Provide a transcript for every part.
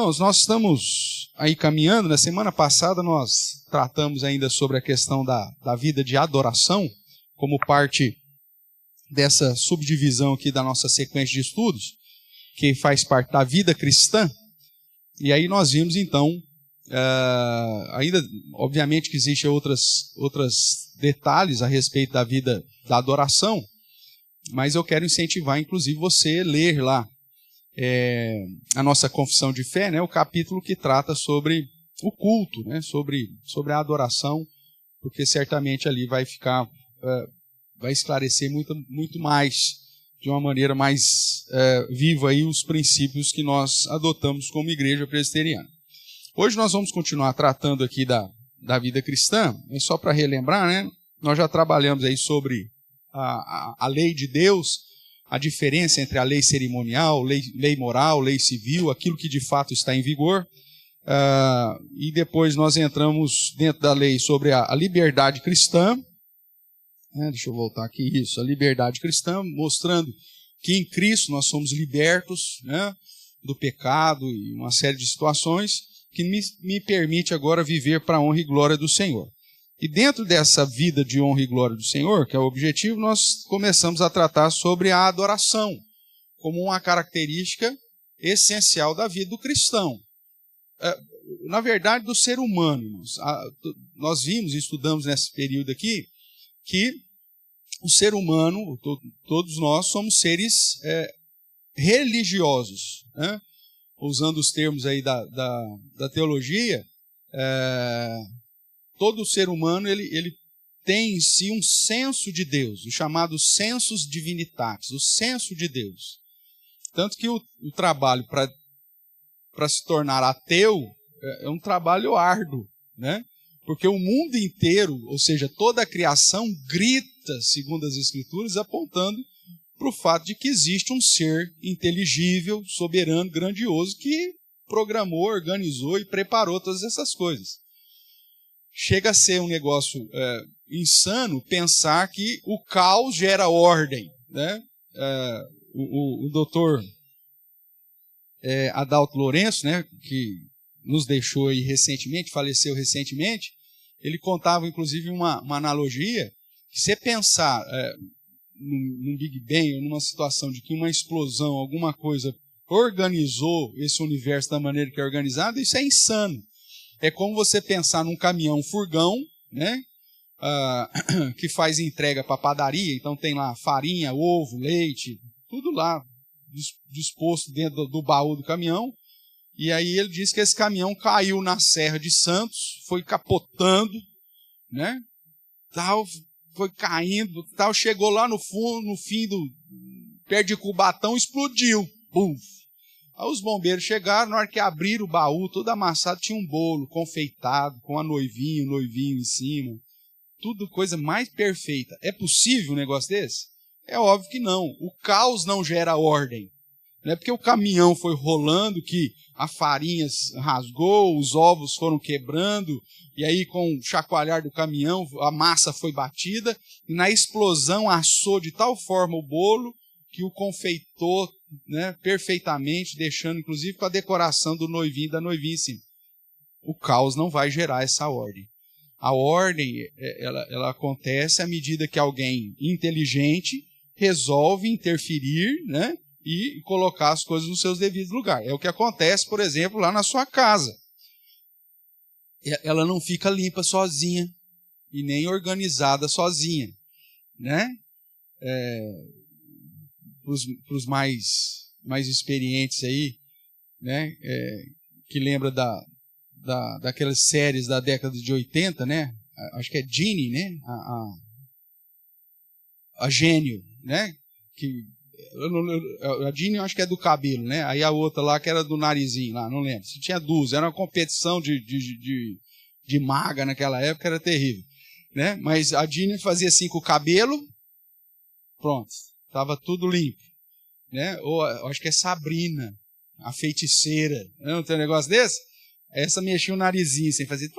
Irmãos, nós estamos aí caminhando. Na semana passada nós tratamos ainda sobre a questão da vida de adoração, como parte dessa subdivisão aqui da nossa sequência de estudos, que faz parte da vida cristã. E aí nós vimos então, ainda obviamente que existem outros detalhes a respeito da vida da adoração, mas eu quero incentivar inclusive você a ler lá a nossa confissão de fé, né, o capítulo que trata sobre o culto, né, sobre a adoração, porque certamente ali vai esclarecer muito mais, de uma maneira mais viva aí, os princípios que nós adotamos como igreja presbiteriana. Hoje nós vamos continuar tratando aqui da vida cristã, e só para relembrar, né, nós já trabalhamos aí sobre a lei de Deus, a diferença entre a lei cerimonial, lei moral, lei civil, aquilo que de fato está em vigor. E depois nós entramos dentro da lei sobre a liberdade cristã. Deixa eu voltar aqui, isso, a liberdade cristã, mostrando que em Cristo nós somos libertos, né, do pecado e uma série de situações que me permite agora viver para a honra e glória do Senhor. E dentro dessa vida de honra e glória do Senhor, que é o objetivo, nós começamos a tratar sobre a adoração, como uma característica essencial da vida do cristão. Na verdade, do ser humano. Nós vimos e estudamos nesse período aqui que o ser humano, todos nós, somos seres religiosos, né? Usando os termos aí da teologia, todo ser humano ele tem em si um senso de Deus, o chamado sensus divinitatis, o senso de Deus. Tanto que o trabalho para se tornar ateu é um trabalho árduo, né? Porque o mundo inteiro, ou seja, toda a criação grita, segundo as Escrituras, apontando para o fato de que existe um ser inteligível, soberano, grandioso, que programou, organizou e preparou todas essas coisas. Chega a ser um negócio insano pensar que o caos gera ordem, né? O doutor Adalto Lourenço, né, que nos deixou aí recentemente, faleceu recentemente, ele contava inclusive uma analogia, que se pensar num Big Bang, ou numa situação de que uma explosão, alguma coisa organizou esse universo da maneira que é organizado, isso é insano. É como você pensar num caminhão furgão, né, que faz entrega para a padaria, então tem lá farinha, ovo, leite, tudo lá disposto dentro do baú do caminhão, e aí ele diz que esse caminhão caiu na Serra de Santos, foi capotando, né, foi caindo, chegou lá no fim perto de Cubatão, explodiu, puf. Aí os bombeiros chegaram, na hora que abriram o baú, todo amassado, tinha um bolo confeitado, com a noivinha, o noivinho em cima. Tudo coisa mais perfeita. É possível um negócio desse? É óbvio que não. O caos não gera ordem. Não é porque o caminhão foi rolando que a farinha rasgou, os ovos foram quebrando, e aí com o chacoalhar do caminhão a massa foi batida, e na explosão assou de tal forma o bolo que o confeitou, né, perfeitamente, deixando inclusive com a decoração do noivinho e da noivinha em cima. O caos não vai gerar essa ordem. A ordem ela acontece à medida que alguém inteligente resolve interferir, né, e colocar as coisas nos seus devidos lugares. É o que acontece, por exemplo, lá na sua casa. Ela não fica limpa sozinha e nem organizada sozinha, né? Para os mais experientes aí, né, que lembra daquelas séries da década de 80, né, acho que é Genie, né, a Gênio, né, que a Genie eu acho que é do cabelo, né, aí a outra lá que era do narizinho, lá, não lembro, se tinha duas, era uma competição de maga naquela época, era terrível, né, mas a Genie fazia assim com o cabelo, pronto. Estava tudo limpo, né? Ou acho que é Sabrina, a feiticeira. Não tem um negócio desse? Essa mexia o narizinho sem fazer.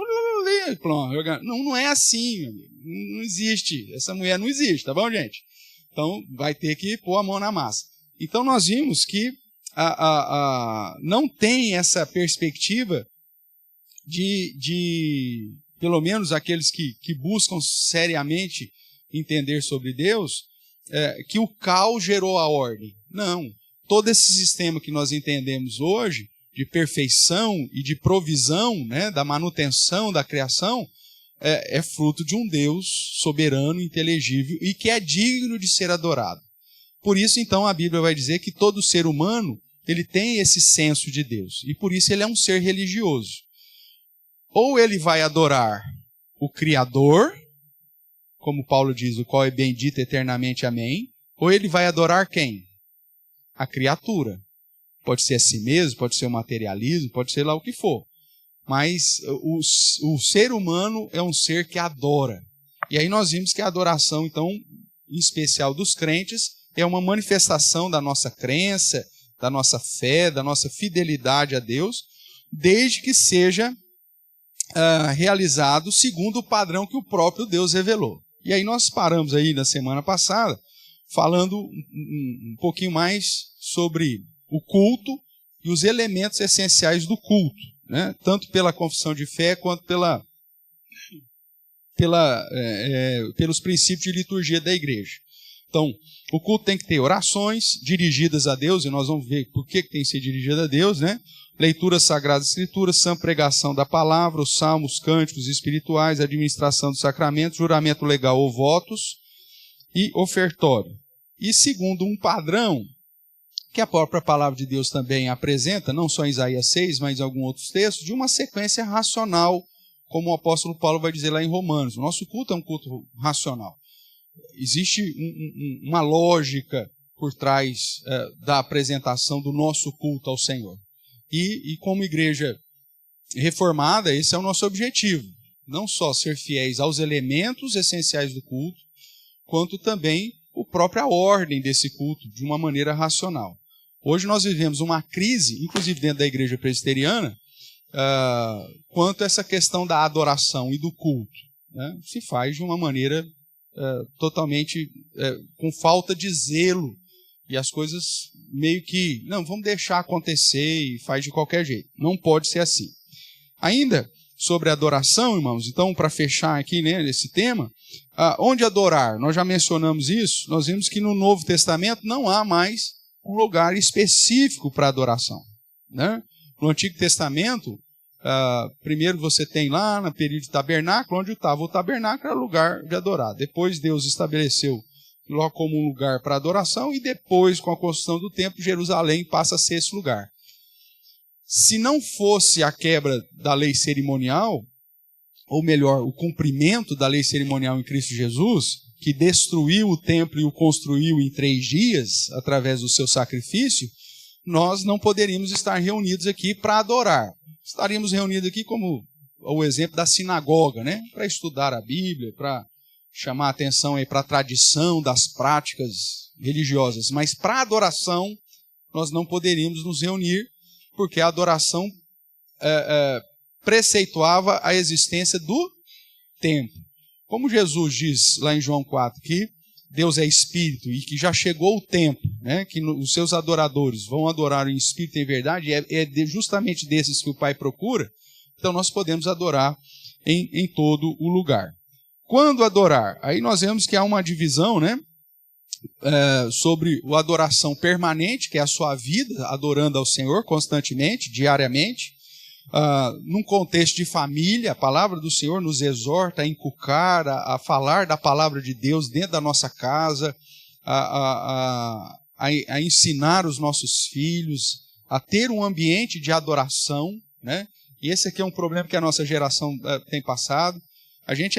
Não é assim, meu amigo. Não existe. Essa mulher não existe, tá bom, gente? Então vai ter que pôr a mão na massa. Então nós vimos que não tem essa perspectiva de pelo menos aqueles que buscam seriamente entender sobre Deus, que o caos gerou a ordem. Não. Todo esse sistema que nós entendemos hoje, de perfeição e de provisão, né, da manutenção da criação, é fruto de um Deus soberano, inteligível e que é digno de ser adorado. Por isso, então, a Bíblia vai dizer que todo ser humano ele tem esse senso de Deus. E por isso ele é um ser religioso. Ou ele vai adorar o Criador, como Paulo diz, o qual é bendito eternamente, amém. Ou ele vai adorar quem? A criatura. Pode ser a si mesmo, pode ser o materialismo, pode ser lá o que for. Mas o ser humano é um ser que adora. E aí nós vimos que a adoração, então, em especial dos crentes, é uma manifestação da nossa crença, da nossa fé, da nossa fidelidade a Deus, desde que seja realizado segundo o padrão que o próprio Deus revelou. E aí nós paramos aí na semana passada, falando um pouquinho mais sobre o culto e os elementos essenciais do culto, né? Tanto pela confissão de fé quanto pelos princípios de liturgia da igreja. Então, o culto tem que ter orações dirigidas a Deus, e nós vamos ver por que tem que ser dirigida a Deus, né? Leitura sagrada das Escrituras, sã pregação da palavra, os salmos, cânticos espirituais, administração dos sacramentos, juramento legal ou votos e ofertório. E segundo um padrão que a própria palavra de Deus também apresenta, não só em Isaías 6, mas em alguns outros textos, de uma sequência racional, como o apóstolo Paulo vai dizer lá em Romanos. O nosso culto é um culto racional. Existe uma lógica por trás da apresentação do nosso culto ao Senhor. E como igreja reformada, esse é o nosso objetivo. Não só ser fiéis aos elementos essenciais do culto, quanto também a própria ordem desse culto, de uma maneira racional. Hoje nós vivemos uma crise, inclusive dentro da igreja presbiteriana, quanto a essa questão da adoração e do culto, né? Se faz de uma maneira totalmente com falta de zelo, e as coisas meio que, não, vamos deixar acontecer e faz de qualquer jeito. Não pode ser assim. Ainda sobre a adoração, irmãos, então para fechar aqui, né, esse tema, onde adorar? Nós já mencionamos isso, nós vimos que no Novo Testamento não há mais um lugar específico para adoração, né? No Antigo Testamento, primeiro você tem lá no período de tabernáculo, onde estava o tabernáculo, era lugar de adorar. Depois Deus estabeleceu logo como um lugar para adoração, e depois, com a construção do templo, Jerusalém passa a ser esse lugar. Se não fosse a quebra da lei cerimonial, ou melhor, o cumprimento da lei cerimonial em Cristo Jesus, que destruiu o templo e o construiu em 3 dias, através do seu sacrifício, nós não poderíamos estar reunidos aqui para adorar. Estaríamos reunidos aqui como o exemplo da sinagoga, né? Para estudar a Bíblia, para chamar a atenção aí para a tradição das práticas religiosas. Mas para adoração, nós não poderíamos nos reunir, porque a adoração preceituava a existência do templo. Como Jesus diz lá em João 4, que Deus é espírito e que já chegou o tempo, né, que os seus adoradores vão adorar em espírito e em verdade, justamente desses que o Pai procura, então nós podemos adorar em todo o lugar. Quando adorar? Aí nós vemos que há uma divisão, né, sobre a adoração permanente, que é a sua vida, adorando ao Senhor constantemente, diariamente. Num contexto de família, a palavra do Senhor nos exorta a inculcar, a falar da palavra de Deus dentro da nossa casa, a ensinar os nossos filhos, a ter um ambiente de adoração, né? E esse aqui é um problema que a nossa geração tem passado. A gente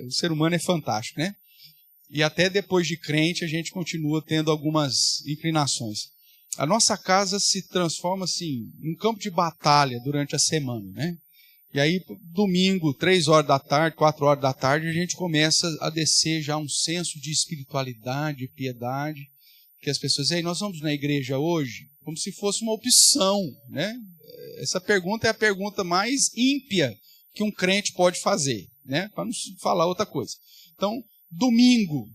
o ser humano é fantástico, né? E até depois de crente a gente continua tendo algumas inclinações. A nossa casa se transforma assim, em um campo de batalha durante a semana, né? E aí, domingo, 3 horas da tarde, 4 horas da tarde, a gente começa a descer já um senso de espiritualidade, piedade, que as pessoas dizem, nós vamos na igreja hoje? Como se fosse uma opção, né? Essa pergunta é a pergunta mais ímpia que um crente pode fazer, né? Para não falar outra coisa. Então, domingo,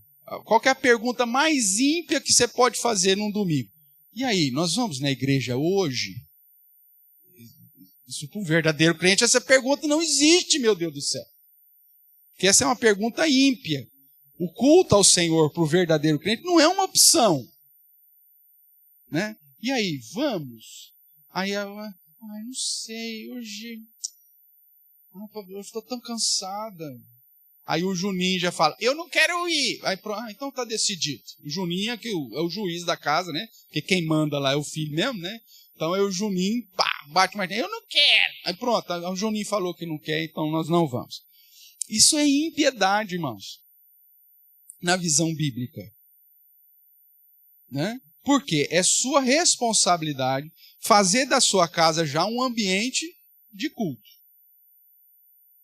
Qual que é a pergunta mais ímpia que você pode fazer num domingo? E aí, nós vamos na igreja hoje? Isso para um verdadeiro crente, essa pergunta não existe, meu Deus do céu. Porque essa é uma pergunta ímpia. O culto ao Senhor para o verdadeiro crente não é uma opção. Né? E aí, vamos? Aí ela, não sei, hoje eu estou tão cansada. Aí o Juninho já fala, eu não quero ir. Aí, então está decidido. O Juninho é o juiz da casa, né? Porque quem manda lá é o filho mesmo, né? Então é o Juninho, bate mais, eu não quero. Aí pronto, o Juninho falou que não quer, então nós não vamos. Isso é impiedade, irmãos, na visão bíblica. Né? Porque é sua responsabilidade fazer da sua casa já um ambiente de culto.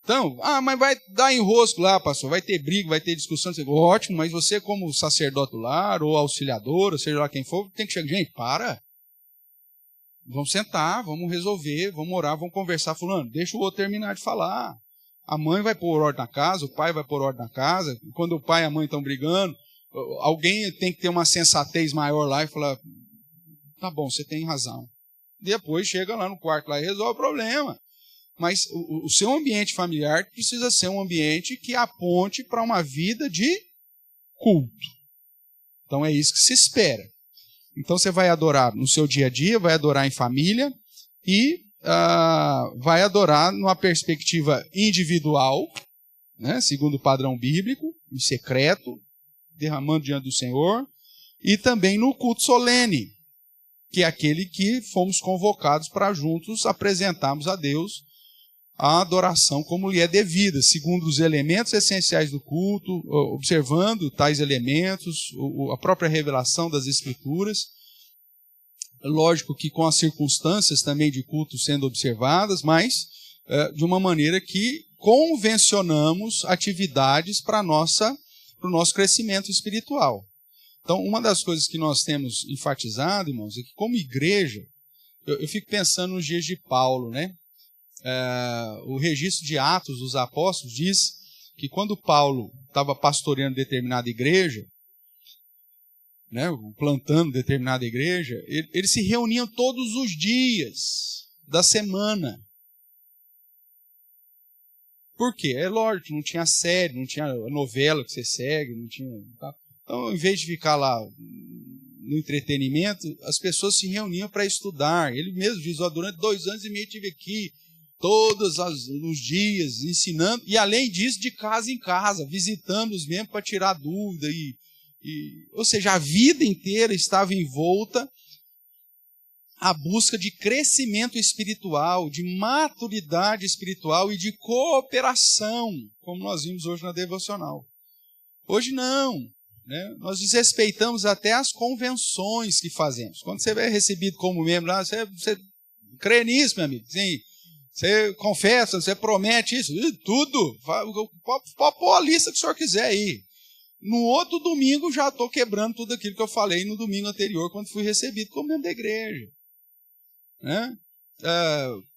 Então, mas vai dar enrosco lá, pastor, vai ter briga, vai ter discussão. Ótimo, mas você como sacerdote do lar, ou auxiliador, ou seja lá quem for, tem que chegar, gente, para. Vamos sentar, vamos resolver, vamos orar, vamos conversar. Fulano, deixa o outro terminar de falar. A mãe vai pôr ordem na casa, o pai vai pôr ordem na casa. E quando o pai e a mãe estão brigando, alguém tem que ter uma sensatez maior lá e falar, tá bom, você tem razão. Depois chega lá no quarto lá e resolve o problema. Mas o seu ambiente familiar precisa ser um ambiente que aponte para uma vida de culto. Então é isso que se espera. Então você vai adorar no seu dia a dia, vai adorar em família e vai adorar numa perspectiva individual, né, segundo o padrão bíblico, em secreto, derramando diante do Senhor, e também no culto solene, que é aquele que fomos convocados para juntos apresentarmos a Deus a adoração como lhe é devida, segundo os elementos essenciais do culto, observando tais elementos, a própria revelação das Escrituras. Lógico que com as circunstâncias também de culto sendo observadas, mas de uma maneira que convencionamos atividades para o nosso crescimento espiritual. Então, uma das coisas que nós temos enfatizado, irmãos, é que como igreja, eu fico pensando nos dias de Paulo, né? O registro de Atos dos Apóstolos diz que quando Paulo estava pastoreando determinada igreja, né, plantando determinada igreja, eles se reuniam todos os dias da semana. Por quê? É lógico, não tinha série, não tinha novela que você segue, não tinha... Tá? Então, em vez de ficar lá no entretenimento, as pessoas se reuniam para estudar. Ele mesmo diz, durante 2 anos e meio eu estive aqui, todos os dias, ensinando, e além disso, de casa em casa, visitando os membros para tirar dúvida. Ou seja, a vida inteira estava envolta à busca de crescimento espiritual, de maturidade espiritual e de cooperação, como nós vimos hoje na devocional. Hoje não. Né? Nós desrespeitamos até as convenções que fazemos. Quando você é recebido como membro lá, você crê nisso, meu amigo. Sim. Você confessa, você promete isso, tudo. Pode pôr a lista que o senhor quiser aí. No outro domingo já estou quebrando tudo aquilo que eu falei no domingo anterior, quando fui recebido como membro da igreja. Né?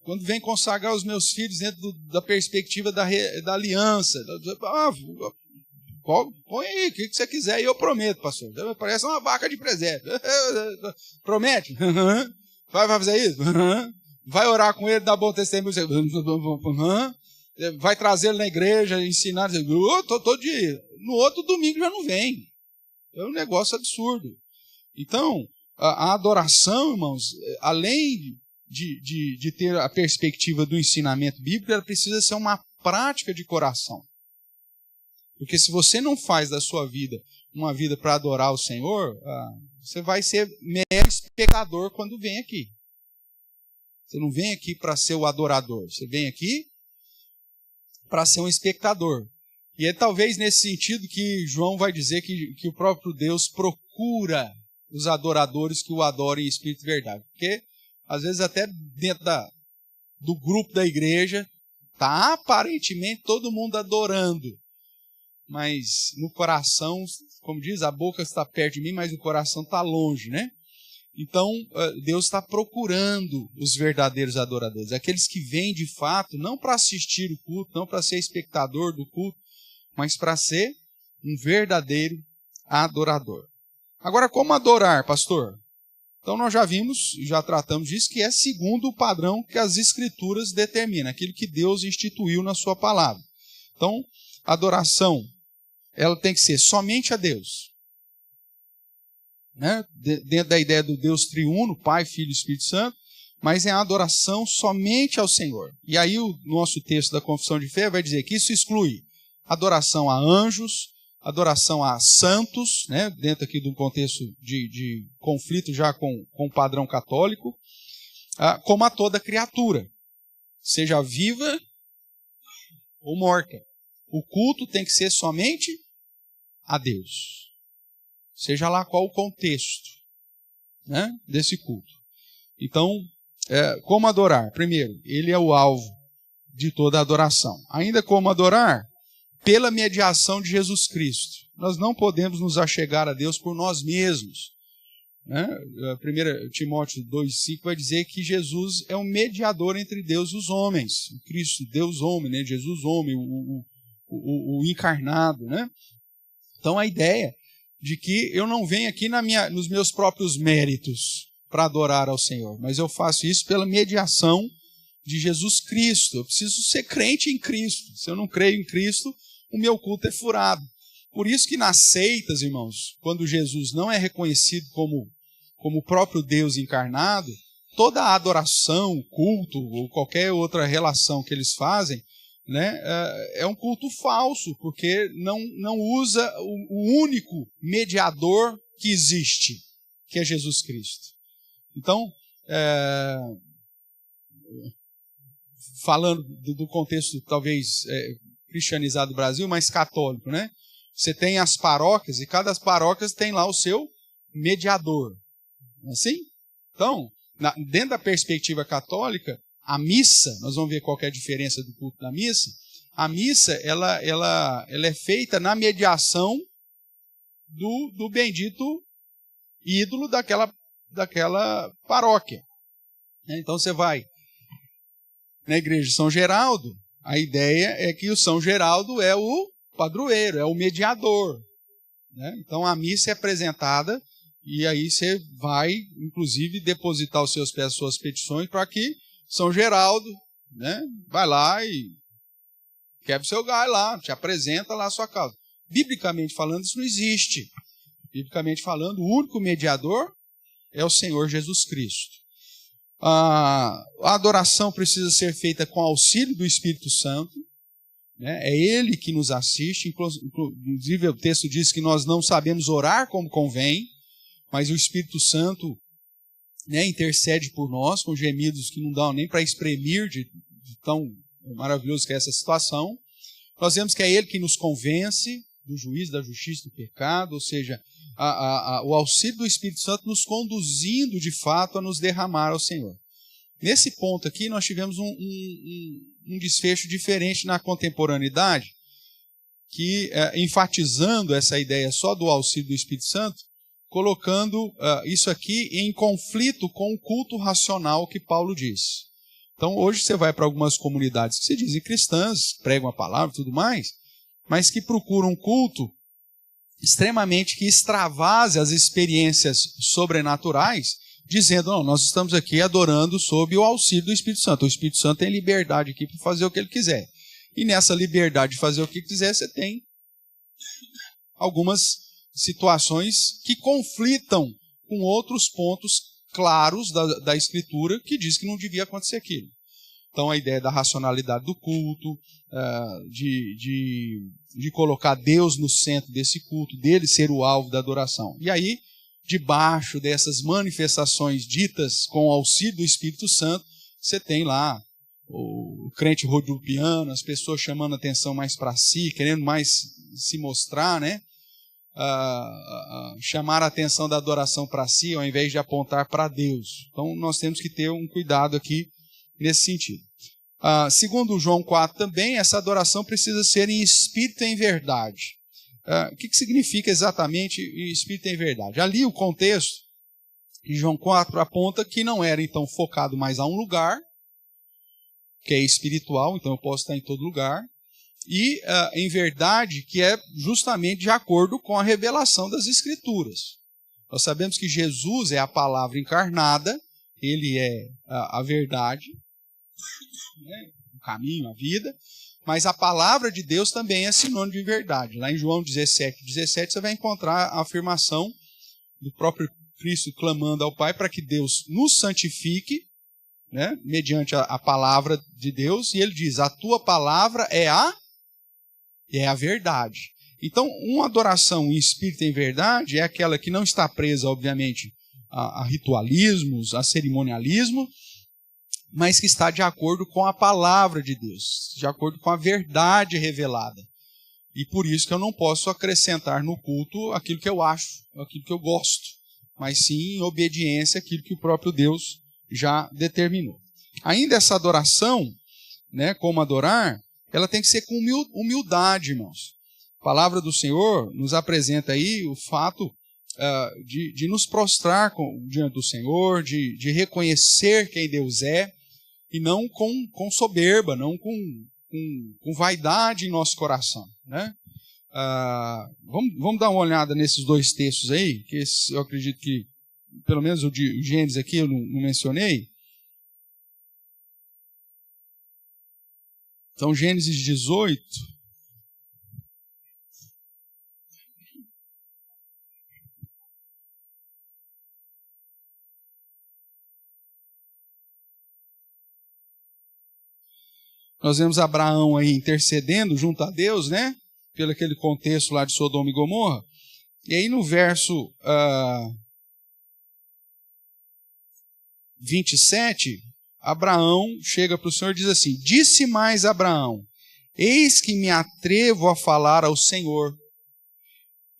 Quando vem consagrar os meus filhos dentro da perspectiva da aliança. Põe aí, o que você quiser, e eu prometo, pastor. Parece uma vaca de presépio. Promete? Vai fazer isso? Vai orar com ele, dar bom testemunho? Vai trazê-lo na igreja, ensinar? Todo dia. No outro domingo já não vem. É um negócio absurdo. Então, a adoração, irmãos, além de ter a perspectiva do ensinamento bíblico, ela precisa ser uma prática de coração. Porque se você não faz da sua vida uma vida para adorar o Senhor, você vai ser mero espectador quando vem aqui. Você não vem aqui para ser o adorador, você vem aqui para ser um espectador. E é talvez nesse sentido que João vai dizer que o próprio Deus procura os adoradores que o adorem em espírito e verdade. Porque, às vezes, até dentro do grupo da igreja, está aparentemente todo mundo adorando. Mas no coração, como diz, a boca está perto de mim, mas o coração está longe, né? Então, Deus está procurando os verdadeiros adoradores, aqueles que vêm de fato, não para assistir o culto, não para ser espectador do culto, mas para ser um verdadeiro adorador. Agora, como adorar, pastor? Então nós já vimos, já tratamos disso, que é segundo o padrão que as Escrituras determinam, aquilo que Deus instituiu na sua palavra. Então, a adoração, ela tem que ser somente a Deus. Né? Dentro da ideia do Deus triuno, Pai, Filho e Espírito Santo, mas é a adoração somente ao Senhor. E aí o nosso texto da Confissão de Fé vai dizer que isso exclui adoração a anjos, adoração a santos, né, dentro aqui de um contexto de conflito já com o padrão católico, como a toda criatura, seja viva ou morta. O culto tem que ser somente a Deus, seja lá qual o contexto, né, desse culto. Então, como adorar? Primeiro, ele é o alvo de toda a adoração. Ainda como adorar? Pela mediação de Jesus Cristo. Nós não podemos nos achegar a Deus por nós mesmos. Né? 1 Timóteo 2,5 vai dizer que Jesus é um mediador entre Deus e os homens. O Cristo, Deus homem, né? Jesus homem, o encarnado. Né? Então a ideia de que eu não venho aqui nos meus próprios méritos para adorar ao Senhor, mas eu faço isso pela mediação de Jesus Cristo. Eu preciso ser crente em Cristo. Se eu não creio em Cristo, o meu culto é furado. Por isso que nas seitas, irmãos, quando Jesus não é reconhecido como o próprio Deus encarnado, toda a adoração, culto ou qualquer outra relação que eles fazem, né, é um culto falso, porque não usa o único mediador que existe, que é Jesus Cristo. Então, falando do contexto talvez cristianizado do Brasil, mas católico, né? Você tem as paróquias e cada paróquia tem lá o seu mediador. Assim? Então, dentro da perspectiva católica, a missa, nós vamos ver qual é a diferença do culto da missa. A missa, ela é feita na mediação do bendito ídolo daquela paróquia. Então você vai na igreja de São Geraldo, a ideia é que o São Geraldo é o padroeiro, é o mediador. Né? Então a missa é apresentada e aí você vai, inclusive, depositar os seus pés, as suas petições, para que São Geraldo, né, vai lá e quebra o seu galho lá, te apresenta lá a sua causa. Biblicamente falando, isso não existe. Biblicamente falando, o único mediador é o Senhor Jesus Cristo. A adoração precisa ser feita com auxílio do Espírito Santo, né? É Ele que nos assiste, inclusive o texto diz que nós não sabemos orar como convém, mas o Espírito Santo, né, intercede por nós com gemidos que não dão nem para exprimir de tão maravilhoso que é essa situação. Nós vemos que é Ele que nos convence do juízo, da justiça, do pecado, ou seja, o auxílio do Espírito Santo nos conduzindo de fato a nos derramar ao Senhor. Nesse ponto aqui nós tivemos um desfecho diferente na contemporaneidade, que enfatizando essa ideia só do auxílio do Espírito Santo, colocando isso aqui em conflito com o culto racional que Paulo diz. Então hoje você vai para algumas comunidades que se dizem cristãs, pregam a palavra e tudo mais, mas que procuram um culto extremamente que extravase as experiências sobrenaturais, dizendo, não, nós estamos aqui adorando sob o auxílio do Espírito Santo. O Espírito Santo tem liberdade aqui para fazer o que ele quiser. E nessa liberdade de fazer o que quiser, você tem algumas situações que conflitam com outros pontos claros da Escritura que diz que não devia acontecer aquilo. Então a ideia da racionalidade do culto, de colocar Deus no centro desse culto, dele ser o alvo da adoração. E aí, debaixo dessas manifestações ditas com o auxílio do Espírito Santo, você tem lá o crente rodopiano, as pessoas chamando a atenção mais para si, querendo mais se mostrar, né? Chamar a atenção da adoração para si, ao invés de apontar para Deus. Então nós temos que ter um cuidado aqui nesse sentido. Segundo João 4 também, essa adoração precisa ser em espírito e em verdade. O que significa exatamente em espírito e em verdade? Ali o contexto de João 4 aponta que não era então focado mais a um lugar, que é espiritual, então eu posso estar em todo lugar, e em verdade que é justamente de acordo com a revelação das Escrituras. Nós sabemos que Jesus é a palavra encarnada, ele é a verdade, né, o caminho, a vida, mas a palavra de Deus também é sinônimo de verdade. Lá em João 17 você vai encontrar a afirmação do próprio Cristo clamando ao Pai para que Deus nos santifique, né, mediante a palavra de Deus, e ele diz, a tua palavra é a verdade. Então, uma adoração em espírito e em verdade é aquela que não está presa, obviamente, a ritualismos, a cerimonialismo, mas que está de acordo com a palavra de Deus, de acordo com a verdade revelada. E por isso que eu não posso acrescentar no culto aquilo que eu acho, aquilo que eu gosto, mas sim em obediência àquilo que o próprio Deus já determinou. Ainda essa adoração, né, como adorar, ela tem que ser com humildade, irmãos. A palavra do Senhor nos apresenta aí o fato de nos prostrar diante do Senhor, de reconhecer quem Deus é, e não com soberba, não com vaidade em nosso coração, né? Vamos dar uma olhada nesses dois textos aí, que eu acredito que, pelo menos o de Gênesis aqui eu não mencionei. Então, Gênesis 18. Nós vemos Abraão aí intercedendo junto a Deus, né? Pelo aquele contexto lá de Sodoma e Gomorra. E aí no verso 27, Abraão chega para o Senhor e diz assim, disse mais Abraão, eis que me atrevo a falar ao Senhor,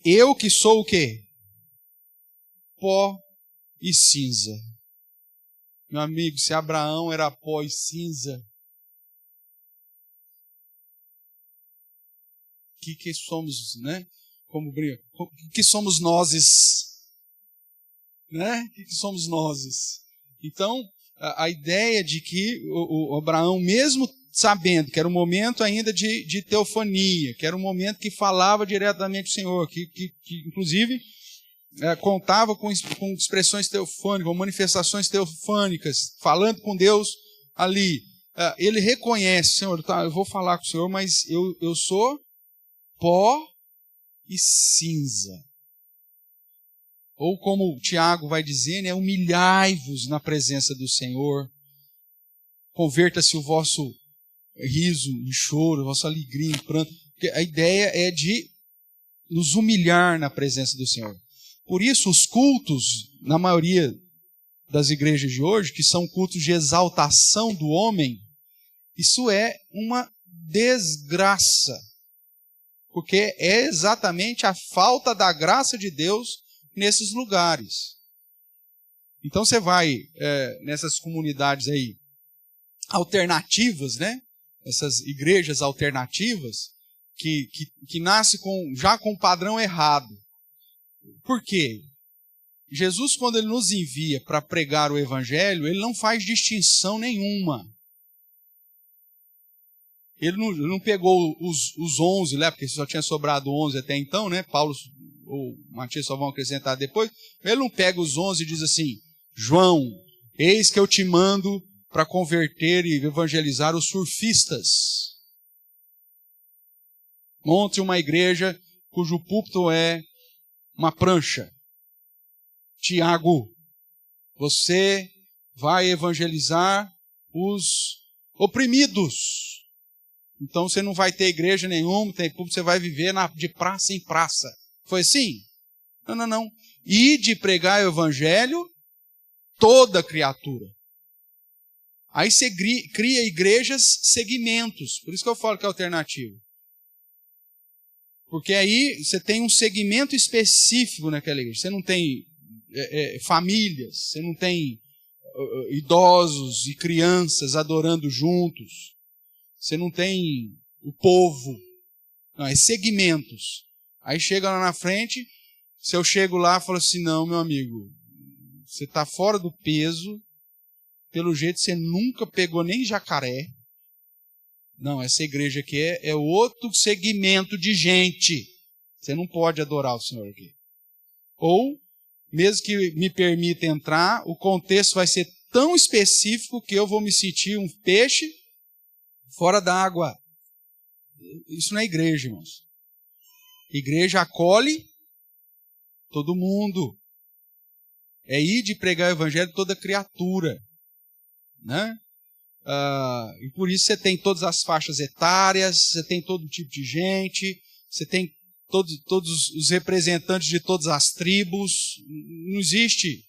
eu que sou o quê? Pó e cinza. Meu amigo, se Abraão era pó e cinza, que somos, né? Como brinca, que somos nozes, né? Que somos nozes. Então, a ideia de que o Abraão, mesmo sabendo que era um momento ainda de teofania, que era um momento que falava diretamente o Senhor, que inclusive contava com expressões teofânicas, com manifestações teofânicas, falando com Deus ali. Ele reconhece, Senhor, tá, eu vou falar com o Senhor, mas eu sou pó e cinza. Ou como Tiago vai dizer, né, humilhai-vos na presença do Senhor, converta-se o vosso riso em choro, a vossa alegria em pranto. Porque a ideia é de nos humilhar na presença do Senhor. Por isso, os cultos, na maioria das igrejas de hoje, que são cultos de exaltação do homem, isso é uma desgraça. Porque é exatamente a falta da graça de Deus nesses lugares. Então você vai nessas comunidades aí alternativas, né? Essas igrejas alternativas que nascem já com um padrão errado. Por quê? Jesus, quando ele nos envia para pregar o evangelho, ele não faz distinção nenhuma. Ele não pegou os 11, né, porque só tinha sobrado 11 até então, né? Paulo ou Matias só vão acrescentar depois. Ele não pega os 11 e diz assim, João, eis que eu te mando para converter e evangelizar os surfistas. Monte uma igreja cujo púlpito é uma prancha. Tiago, você vai evangelizar os oprimidos. Então você não vai ter igreja nenhuma, você vai viver de praça em praça. Foi assim? Não. E de pregar o evangelho, toda criatura. Aí você cria igrejas segmentos. Por isso que eu falo que é alternativo. Porque aí você tem um segmento específico naquela igreja. Você não tem famílias, você não tem idosos e crianças adorando juntos. Você não tem o povo. Não, é segmentos. Aí chega lá na frente, se eu chego lá e falo assim, não, meu amigo, você está fora do peso, pelo jeito você nunca pegou nem jacaré, Não, essa igreja aqui é outro segmento de gente. Você não pode adorar o Senhor aqui. Ou, mesmo que me permita entrar, o contexto vai ser tão específico que eu vou me sentir um peixe fora d'água. Isso não é igreja, irmãos. Igreja acolhe todo mundo. É ir de pregar o evangelho a toda criatura, né? E por isso você tem todas as faixas etárias, você tem todo tipo de gente, você tem todos os representantes de todas as tribos. Não existe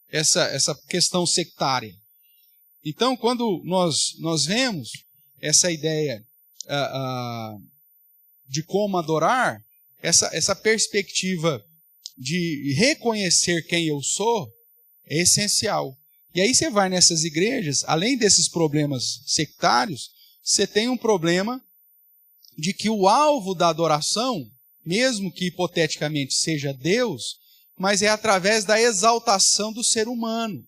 essa questão sectária. Então, quando nós vemos essa ideia de como adorar, essa perspectiva de reconhecer quem eu sou é essencial. E aí você vai nessas igrejas, além desses problemas sectários, você tem um problema de que o alvo da adoração, mesmo que hipoteticamente seja Deus, mas é através da exaltação do ser humano,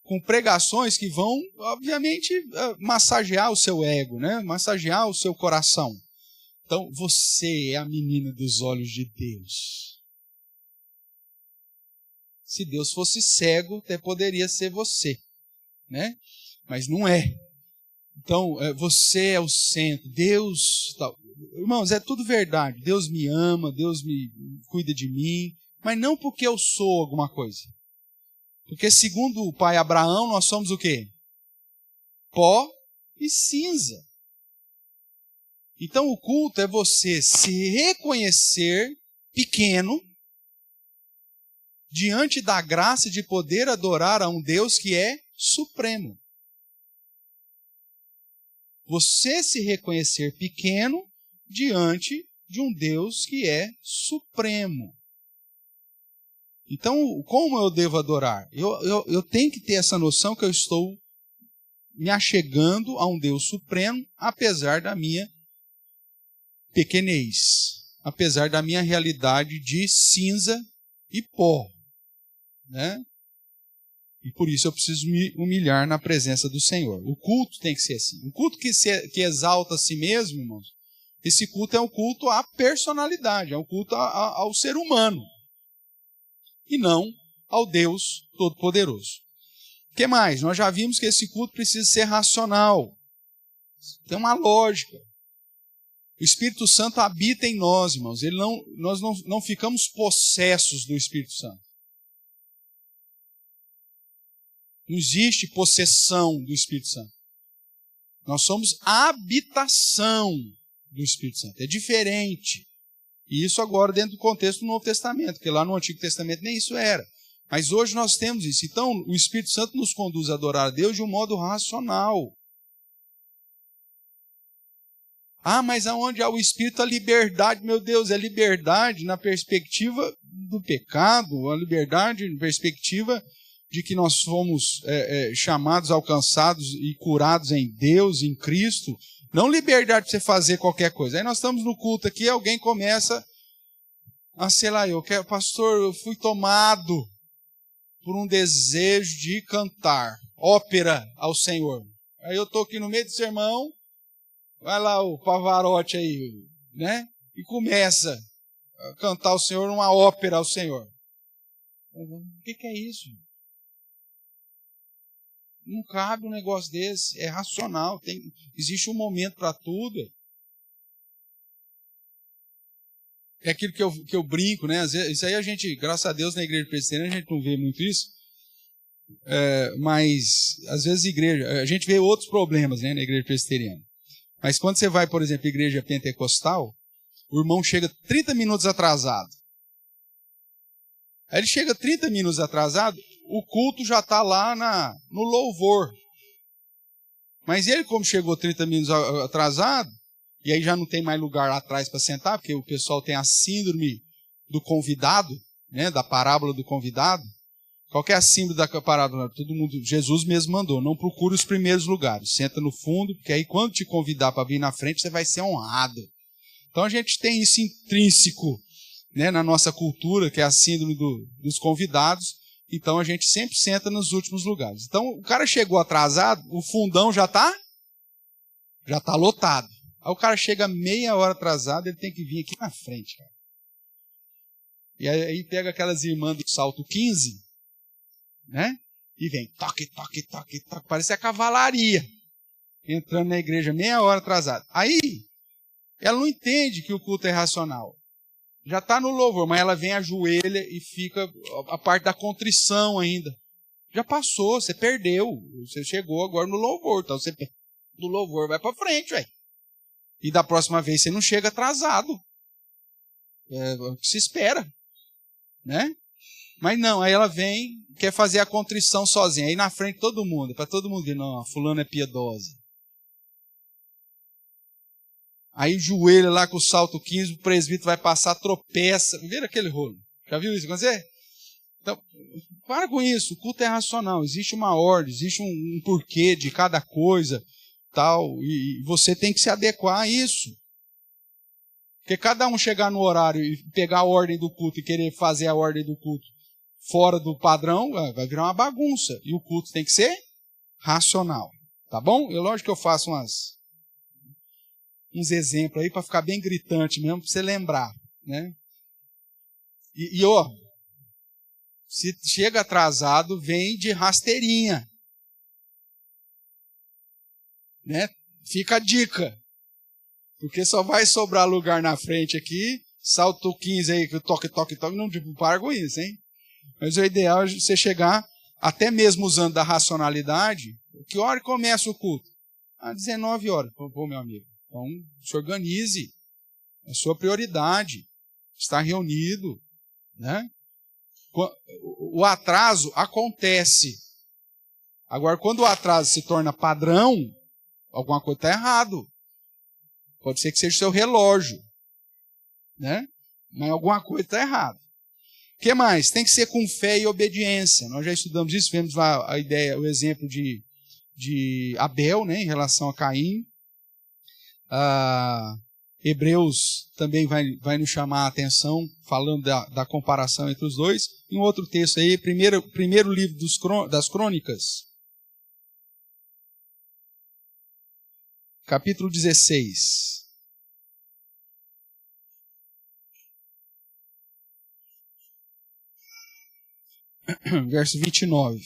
com pregações que vão, obviamente, massagear o seu ego, né? Massagear o seu coração. Então, você é a menina dos olhos de Deus. Se Deus fosse cego, até poderia ser você, né? Mas não é. Então, você é o centro, Deus... Tal. Irmãos, é tudo verdade. Deus me ama, Deus me cuida de mim, mas não porque eu sou alguma coisa. Porque segundo o pai Abraão, nós somos o quê? Pó e cinza. Então, o culto é você se reconhecer pequeno, diante da graça de poder adorar a um Deus que é supremo. Você se reconhecer pequeno diante de um Deus que é supremo. Então, como eu devo adorar? Eu tenho que ter essa noção que eu estou me achegando a um Deus supremo, apesar da minha pequenez, apesar da minha realidade de cinza e pó. Né? E por isso eu preciso me humilhar na presença do Senhor. O culto tem que ser assim. Um culto que exalta a si mesmo, irmãos, esse culto é um culto à personalidade, é um culto ao ser humano. E não ao Deus Todo-Poderoso. O que mais? Nós já vimos que esse culto precisa ser racional. Tem uma lógica. O Espírito Santo habita em nós, irmãos. Nós não ficamos possessos do Espírito Santo. Não existe possessão do Espírito Santo. Nós somos a habitação do Espírito Santo. É diferente. E isso agora dentro do contexto do Novo Testamento, porque lá no Antigo Testamento nem isso era. Mas hoje nós temos isso. Então, o Espírito Santo nos conduz a adorar a Deus de um modo racional. Mas aonde há o Espírito, a liberdade, meu Deus, é liberdade na perspectiva do pecado, a liberdade na perspectiva de que nós fomos chamados, alcançados e curados em Deus, em Cristo. Não liberdade para você fazer qualquer coisa. Aí nós estamos no culto aqui, alguém começa sei lá, pastor, eu fui tomado por um desejo de cantar ópera ao Senhor. Aí eu estou aqui no meio do sermão, vai lá o Pavarotti aí, né? E começa a cantar ao Senhor uma ópera ao Senhor. O que é isso? Não cabe um negócio desse, é racional, existe um momento para tudo. É aquilo que eu brinco, né? Às vezes, isso aí a gente, graças a Deus, na igreja presbiteriana a gente não vê muito isso, mas às vezes a gente vê outros problemas, né, na igreja presbiteriana. Mas quando você vai, por exemplo, à igreja pentecostal, o irmão chega 30 minutos atrasado. Aí ele chega 30 minutos atrasado, o culto já está lá no louvor. Mas ele, como chegou 30 minutos atrasado, e aí já não tem mais lugar lá atrás para sentar, porque o pessoal tem a síndrome do convidado, né, da parábola do convidado. Qual que é a síndrome da parábola? Todo mundo, Jesus mesmo mandou, não procure os primeiros lugares, senta no fundo, porque aí quando te convidar para vir na frente, você vai ser honrado. Então a gente tem isso intrínseco, né, na nossa cultura, que é a síndrome dos convidados. Então a gente sempre senta nos últimos lugares. Então o cara chegou atrasado, o fundão já está já está lotado. Aí o cara chega meia hora atrasado, ele tem que vir aqui na frente, cara. E aí pega aquelas irmãs do salto 15, né? E vem, toque, toque, toque, toque, parece a cavalaria, entrando na igreja meia hora atrasado. Aí, ela não entende que o culto é racional. Já está no louvor, mas ela vem, ajoelha e fica a parte da contrição ainda. Já passou, você perdeu. Você chegou agora no louvor. Então você do louvor vai para frente, velho. E da próxima vez você não chega atrasado. É o que se espera, né? Mas não, aí ela vem, quer fazer a contrição sozinha. Aí na frente todo mundo, para todo mundo ver, não, a fulana é piedosa. Aí joelha lá com o salto 15, o presbítero vai passar, tropeça. Vira aquele rolo. Já viu isso acontecer? Então, para com isso, o culto é racional. Existe uma ordem, existe um porquê de cada coisa, tal, e você tem que se adequar a isso. Porque cada um chegar no horário e pegar a ordem do culto e querer fazer a ordem do culto fora do padrão, vai virar uma bagunça. E o culto tem que ser racional. Tá bom? É lógico que eu faço uns exemplos aí para ficar bem gritante mesmo, para você lembrar, né? E ó, se chega atrasado, vem de rasteirinha, né? Fica a dica, porque só vai sobrar lugar na frente aqui, salto 15 aí, que toque, toque, toque, não para com isso, hein? Mas o ideal é você chegar, até mesmo usando da racionalidade, que hora começa o culto? Às 19 horas, pô, meu amigo. Então, se organize, é sua prioridade, estar reunido, né? O atraso acontece. Agora, quando o atraso se torna padrão, alguma coisa está errado. Pode ser que seja o seu relógio, né? Mas alguma coisa está errada. O que mais? Tem que ser com fé e obediência. Nós já estudamos isso, vemos lá a ideia, o exemplo de Abel, né, em relação a Caim. Hebreus também vai nos chamar a atenção, falando da comparação entre os dois. Em outro texto aí, primeiro livro das Crônicas, capítulo 16. Verso 29.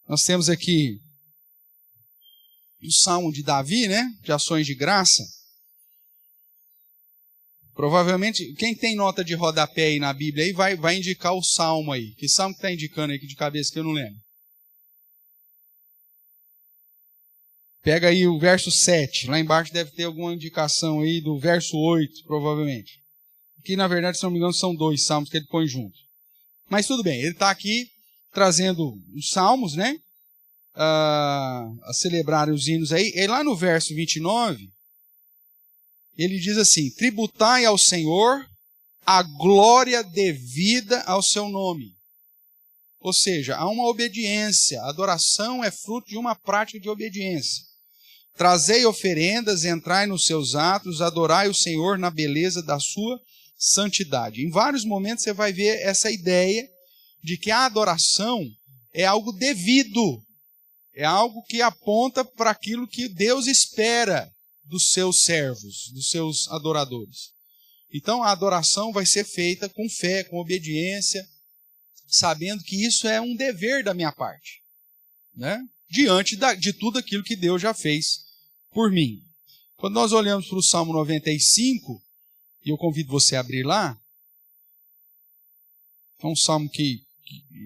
Nós temos aqui o Salmo de Davi, né? De ações de graça. Provavelmente, quem tem nota de rodapé aí na Bíblia aí vai indicar o Salmo aí. Que Salmo que está indicando aí de cabeça que eu não lembro? Pega aí o verso 7. Lá embaixo deve ter alguma indicação aí do verso 8, provavelmente. Que na verdade, se não me engano, são 2 salmos que ele põe junto. Mas tudo bem, ele está aqui trazendo os salmos, né? A celebrar os hinos aí. E lá no verso 29, ele diz assim: tributai ao Senhor a glória devida ao seu nome. Ou seja, há uma obediência. A adoração é fruto de uma prática de obediência. Trazei oferendas, entrai nos seus atos, adorai o Senhor na beleza da sua santidade. Em vários momentos você vai ver essa ideia de que a adoração é algo devido, é algo que aponta para aquilo que Deus espera dos seus servos, dos seus adoradores. Então a adoração vai ser feita com fé, com obediência, sabendo que isso é um dever da minha parte, né? Diante de tudo aquilo que Deus já fez por mim. Quando nós olhamos para o Salmo 95, e eu convido você a abrir lá, é um salmo que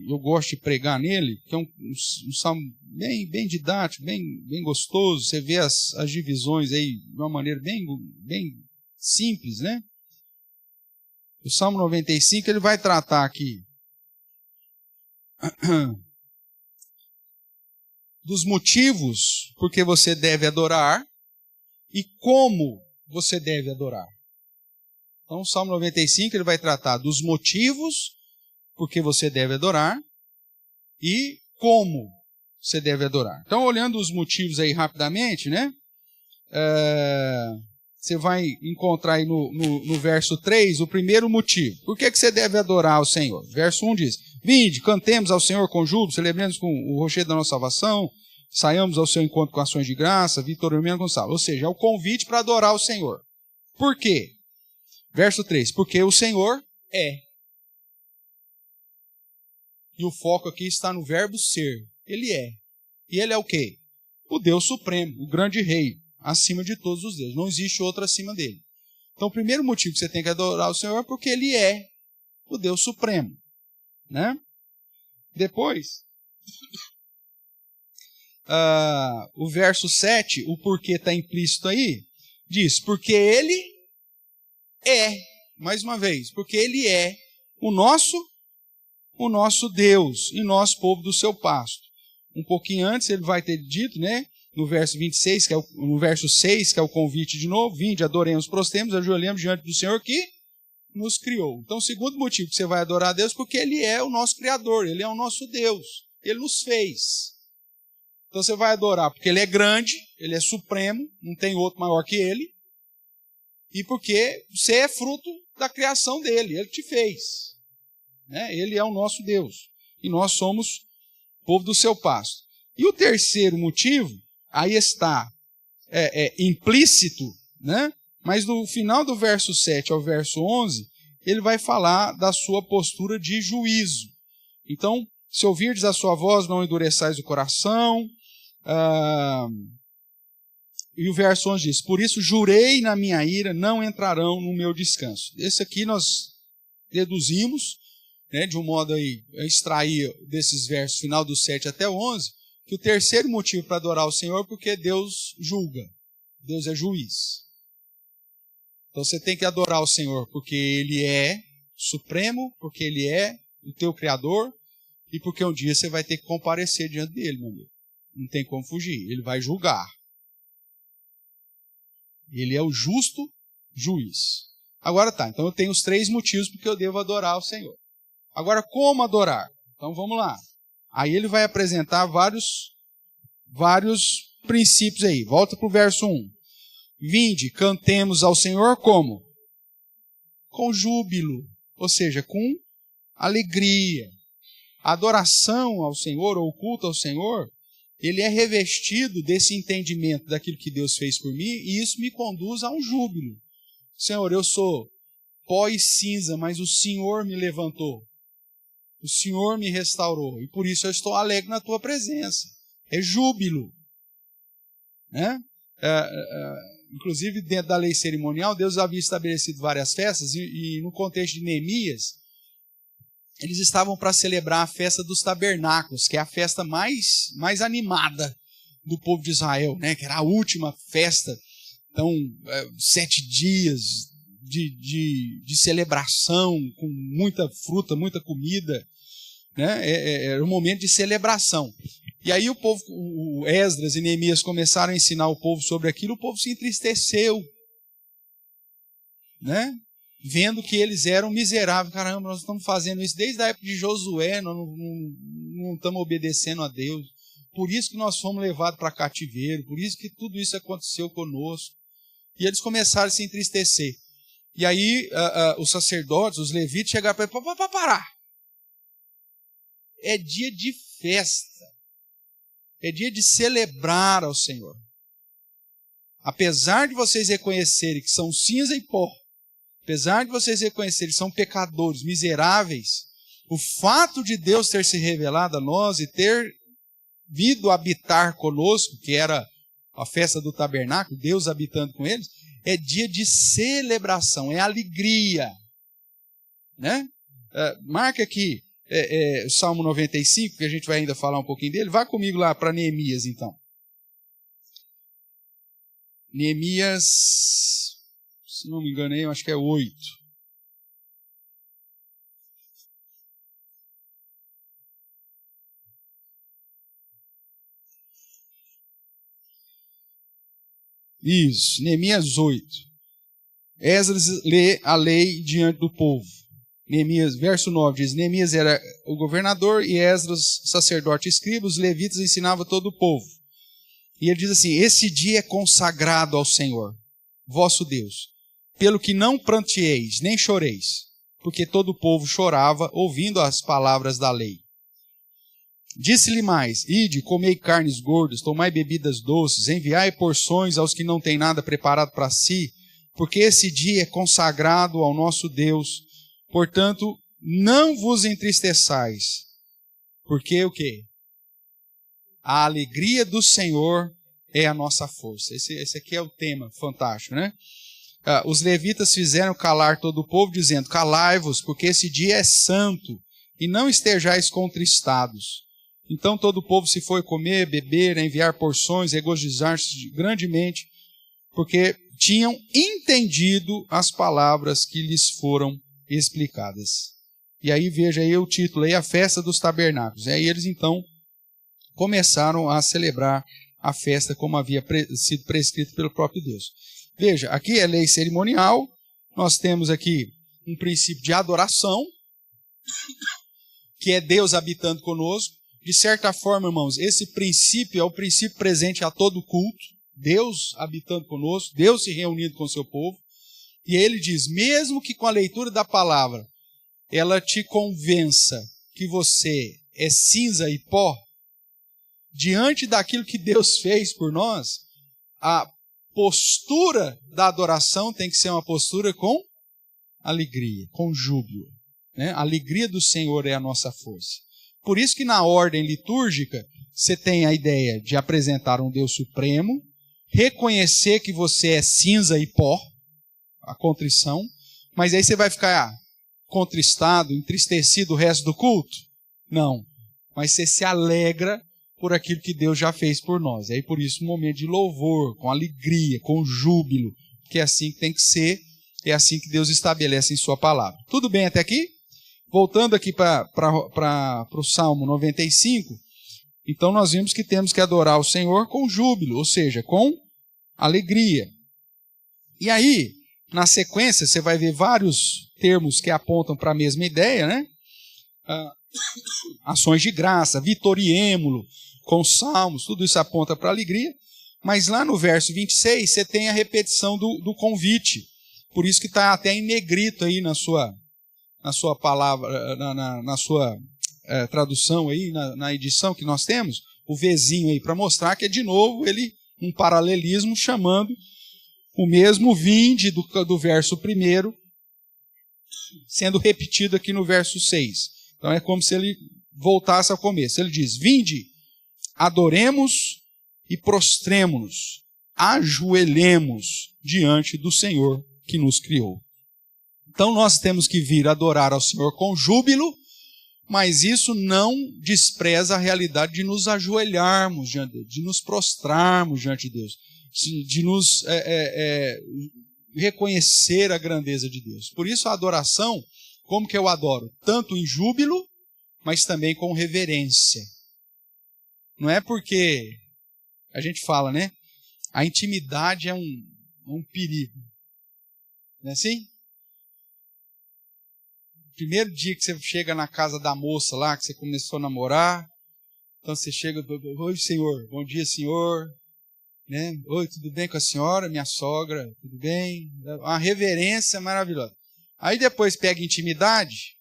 eu gosto de pregar nele, que é um salmo bem didático, bem gostoso. Você vê as divisões aí de uma maneira bem simples, né? O Salmo 95, ele vai tratar aqui dos motivos por que você deve adorar e como você deve adorar. Então, o Salmo 95, ele vai tratar dos motivos por que você deve adorar e como você deve adorar. Então, olhando os motivos aí rapidamente, né? Você vai encontrar aí no verso 3 o primeiro motivo. Por que você deve adorar ao Senhor? Verso 1 diz: Vinde, cantemos ao Senhor com júbilo, celebremos com o rochedo da nossa salvação, saiamos ao seu encontro com ações de graça, vitoriamente com salvo. Ou seja, é o convite para adorar o Senhor. Por quê? Verso 3, porque o Senhor é. E o foco aqui está no verbo ser. Ele é. E ele é o quê? O Deus supremo, o grande rei, acima de todos os deuses. Não existe outro acima dele. Então, o primeiro motivo que você tem que adorar o Senhor é porque ele é o Deus supremo. Né? Depois, o verso 7, o porquê está implícito aí, diz, porque ele é, mais uma vez, porque ele é o nosso Deus e nós, povo do seu pasto. Um pouquinho antes ele vai ter dito, né, no verso 26, no verso 6, que é o convite de novo, vinde, adoremos, prostremos, ajoelhemos diante do Senhor que nos criou. Então, o segundo motivo que você vai adorar a Deus, porque ele é o nosso Criador, ele é o nosso Deus, ele nos fez. Então, você vai adorar porque ele é grande, ele é supremo, não tem outro maior que ele, e porque você é fruto da criação dele, ele te fez. Né? Ele é o nosso Deus, e nós somos povo do seu pasto. E o terceiro motivo, aí está implícito, né? Mas no final do verso 7 ao verso 11, ele vai falar da sua postura de juízo. Então, se ouvirdes a sua voz, não endureçais o coração. E o verso 11 diz, por isso jurei na minha ira, não entrarão no meu descanso. Esse aqui nós deduzimos, né, de um modo aí, extrair desses versos, final do 7 até o 11, que o terceiro motivo para adorar o Senhor é porque Deus julga. Deus é juiz. Então você tem que adorar o Senhor porque Ele é supremo, porque Ele é o teu Criador e porque um dia você vai ter que comparecer diante dele, meu amigo. Não tem como fugir. Ele vai julgar. Ele é o justo juiz. Agora tá, então eu tenho os 3 motivos porque eu devo adorar o Senhor. Agora, como adorar? Então vamos lá. Aí ele vai apresentar vários princípios aí. Volta para o verso 1. Vinde, cantemos ao Senhor como? Com júbilo, ou seja, com alegria. A adoração ao Senhor, ou o culto ao Senhor, ele é revestido desse entendimento daquilo que Deus fez por mim, e isso me conduz a um júbilo. Senhor, eu sou pó e cinza, mas o Senhor me levantou. O Senhor me restaurou, e por isso eu estou alegre na tua presença. É júbilo. Né? Inclusive, dentro da lei cerimonial, Deus havia estabelecido várias festas, e no contexto de Neemias, eles estavam para celebrar a festa dos tabernáculos, que é a festa mais animada do povo de Israel, né? Que era a última festa. Então, 7 dias de celebração, com muita fruta, muita comida, né? Era um momento de celebração. E aí o Esdras e Neemias começaram a ensinar o povo sobre aquilo, o povo se entristeceu, né? Vendo que eles eram miseráveis. Caramba, nós estamos fazendo isso desde a época de Josué, nós não estamos obedecendo a Deus. Por isso que nós fomos levados para cativeiro, por isso que tudo isso aconteceu conosco. E eles começaram a se entristecer. E aí os sacerdotes, os levitas, chegaram para ele, para parar. É dia de festa. É dia de celebrar ao Senhor. Apesar de vocês reconhecerem que são cinza e pó, apesar de vocês reconhecerem que são pecadores, miseráveis, o fato de Deus ter se revelado a nós e ter vindo habitar conosco, que era a festa do tabernáculo, Deus habitando com eles, é dia de celebração, é alegria. Né? Marca aqui o Salmo 95, que a gente vai ainda falar um pouquinho dele. Vá comigo lá para Neemias, então. Neemias, se não me engano, eu acho que é 8. Isso, Neemias 8. Esdras lê a lei diante do povo. Neemias, verso 9 diz, Neemias era o governador e Esdras, sacerdote e escriba, os levitas ensinavam todo o povo. E ele diz assim, esse dia é consagrado ao Senhor, vosso Deus, pelo que não pranteeis, nem choreis, porque todo o povo chorava, ouvindo as palavras da lei. Disse-lhe mais: ide, comei carnes gordas, tomai bebidas doces, enviai porções aos que não têm nada preparado para si, porque esse dia é consagrado ao nosso Deus. Portanto, não vos entristeçais, porque o quê? A alegria do Senhor é a nossa força. Esse aqui é o tema fantástico, né? Os levitas fizeram calar todo o povo, dizendo: calai-vos, porque esse dia é santo, e não estejais contristados. Então todo o povo se foi comer, beber, enviar porções, regozijar-se grandemente, porque tinham entendido as palavras que lhes foram explicadas. E aí veja aí o título, aí, a festa dos tabernáculos. E aí eles então começaram a celebrar a festa como havia sido prescrito pelo próprio Deus. Veja, aqui é lei cerimonial, nós temos aqui um princípio de adoração, que é Deus habitando conosco. De certa forma, irmãos, esse princípio é o princípio presente a todo culto, Deus habitando conosco, Deus se reunindo com o seu povo. E aí ele diz, mesmo que com a leitura da palavra, ela te convença que você é cinza e pó, diante daquilo que Deus fez por nós, a postura da adoração tem que ser uma postura com alegria, com júbilo, né? A alegria do Senhor é a nossa força. Por isso que na ordem litúrgica, você tem a ideia de apresentar um Deus supremo, reconhecer que você é cinza e pó, a contrição, mas aí você vai ficar contristado, entristecido o resto do culto? Não. Mas você se alegra por aquilo que Deus já fez por nós. E aí por isso um momento de louvor, com alegria, com júbilo, que é assim que tem que ser, é assim que Deus estabelece em sua palavra. Tudo bem até aqui? Voltando aqui para o Salmo 95, então nós vimos que temos que adorar o Senhor com júbilo, ou seja, com alegria. E aí, na sequência, você vai ver vários termos que apontam para a mesma ideia, né? Ações de graça, vitoriêmulo, com salmos, tudo isso aponta para a alegria. Mas lá no verso 26, você tem a repetição do convite. Por isso que está até em negrito aí na sua palavra, na sua tradução aí, na edição que nós temos, o Vzinho aí, para mostrar que é de novo ele um paralelismo chamando o mesmo vinde do verso 1, sendo repetido aqui no verso 6. Então é como se ele voltasse ao começo. Ele diz, vinde, adoremos e prostremo-nos, ajoelhemos diante do Senhor que nos criou. Então nós temos que vir adorar ao Senhor com júbilo, mas isso não despreza a realidade de nos ajoelharmos diante de Deus, de nos prostrarmos diante de Deus, de nos reconhecer a grandeza de Deus. Por isso a adoração, como que eu adoro? Tanto em júbilo, mas também com reverência. Não é porque a gente fala, né? A intimidade é um perigo. Não é assim? Primeiro dia que você chega na casa da moça lá, que você começou a namorar, então você chega, oi senhor, bom dia senhor, né? Oi, tudo bem com a senhora, minha sogra, tudo bem? Uma reverência maravilhosa. Aí depois pega intimidade,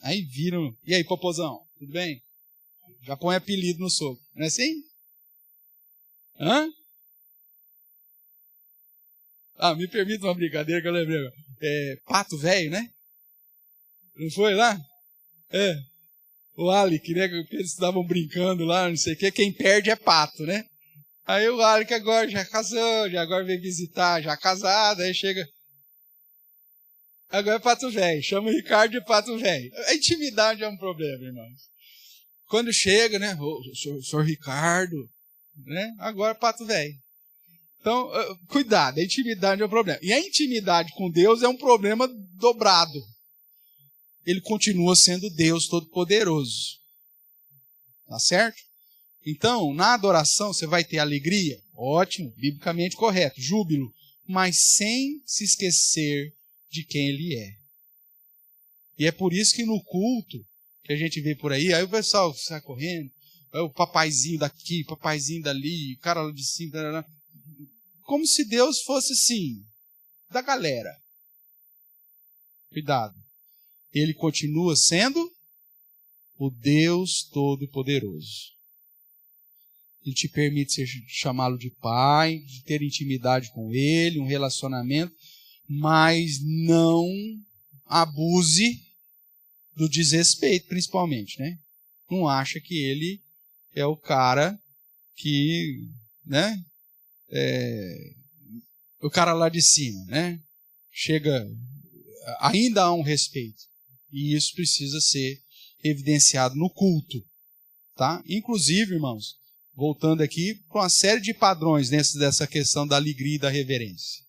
aí viram, e aí popozão, tudo bem? Já põe apelido no sogro, não é assim? Hã? Me permita uma brincadeira que eu lembrei. Pato velho, né? Não foi lá? O Alec, né? Que eles estavam brincando lá, não sei o quê. Quem perde é pato, né? Aí o Alec agora já casou, já agora veio visitar, já casado, aí chega. Agora é pato velho. Chama o Ricardo de pato velho. A intimidade é um problema, irmãos. Quando chega, né? Senhor Ricardo, né? Agora é pato velho. Então, cuidado, a intimidade é um problema. E a intimidade com Deus é um problema dobrado. Ele continua sendo Deus Todo-Poderoso. Tá certo? Então, na adoração, você vai ter alegria, ótimo, biblicamente correto, júbilo, mas sem se esquecer de quem Ele é. E é por isso que no culto, que a gente vê por aí o pessoal sai correndo, o papaizinho daqui, papaizinho dali, o cara lá de cima, como se Deus fosse assim, da galera. Cuidado. Ele continua sendo o Deus Todo-Poderoso. Ele te permite chamá-lo de pai, de ter intimidade com ele, um relacionamento, mas não abuse do desrespeito, principalmente, né? Não acha que ele é o cara que, né? O cara lá de cima, né? Chega, ainda há um respeito. E isso precisa ser evidenciado no culto, tá? Inclusive, irmãos, voltando aqui para uma série de padrões dessa questão da alegria e da reverência.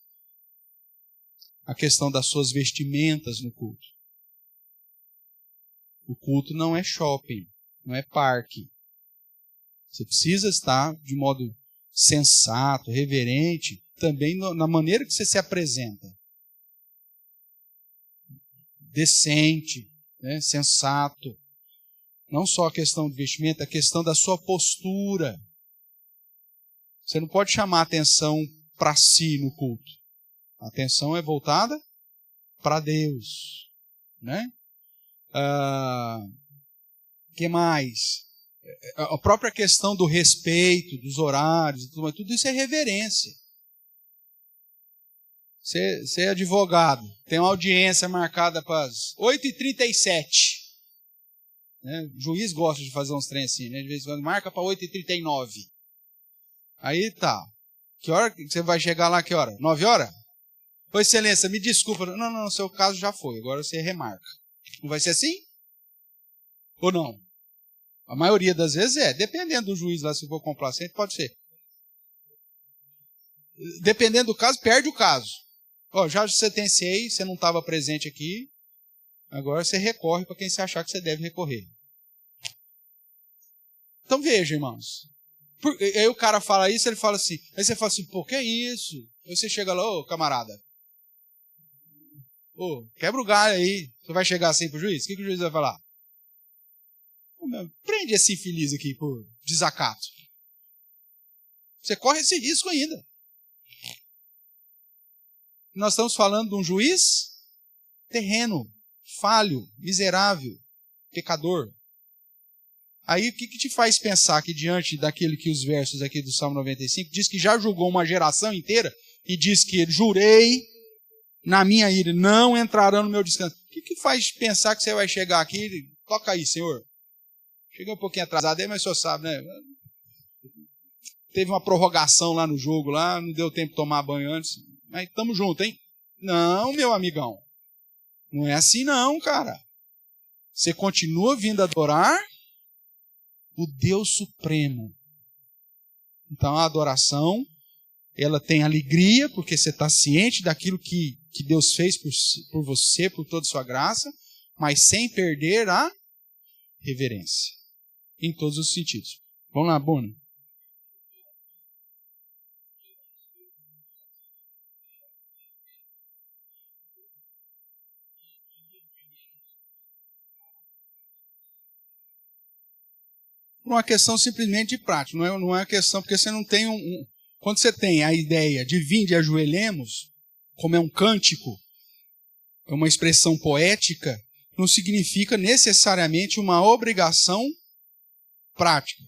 A questão das suas vestimentas no culto. O culto não é shopping, não é parque. Você precisa estar de modo sensato, reverente, também na maneira que você se apresenta. Decente, né? Sensato. Não só a questão do vestimento, a questão da sua postura. Você não pode chamar a atenção para si no culto. A atenção é voltada para Deus. Né? Que mais? A própria questão do respeito, dos horários, tudo isso é reverência. Você é advogado, tem uma audiência marcada para as 8h37. Né? O juiz gosta de fazer uns trem assim, né? De vez em quando marca para 8h39. Aí tá. Que hora que você vai chegar lá? Que hora? 9 horas? Ô, excelência, me desculpa. Não, seu caso já foi. Agora você remarca. Não vai ser assim? Ou não? A maioria das vezes é. Dependendo do juiz lá, se for complacente, pode ser. Dependendo do caso, perde o caso. Ó, já sentenciei, você não estava presente aqui. Agora você recorre para quem você achar que você deve recorrer. Então veja, irmãos. Aí o cara fala isso, ele fala assim. Aí você fala assim, pô, que é isso? Aí você chega lá, ô camarada. Ô, quebra o galho aí. Você vai chegar assim pro juiz? O que o juiz vai falar? Prende esse infeliz aqui por desacato. Você corre esse risco ainda. Nós estamos falando de um juiz terreno, falho, miserável, pecador. Aí o que te faz pensar que diante daquele que os versos aqui do Salmo 95 diz que já julgou uma geração inteira e diz que ele jurei na minha ira, não entrarão no meu descanso. O que faz pensar que você vai chegar aqui e toca aí, Senhor? Cheguei um pouquinho atrasado aí, mas o senhor sabe, né? Teve uma prorrogação lá no jogo, lá, não deu tempo de tomar banho antes. Mas estamos juntos, hein? Não, meu amigão. Não é assim não, cara. Você continua vindo adorar o Deus Supremo. Então a adoração, ela tem alegria, porque você está ciente daquilo que Deus fez por você, por toda a sua graça, mas sem perder a reverência. Em todos os sentidos. Vamos lá, Bruno. Por uma questão simplesmente de prática. Não é uma questão, porque você não tem quando você tem a ideia de vinde e ajoelhemos, como é um cântico, é uma expressão poética, não significa necessariamente uma obrigação prática.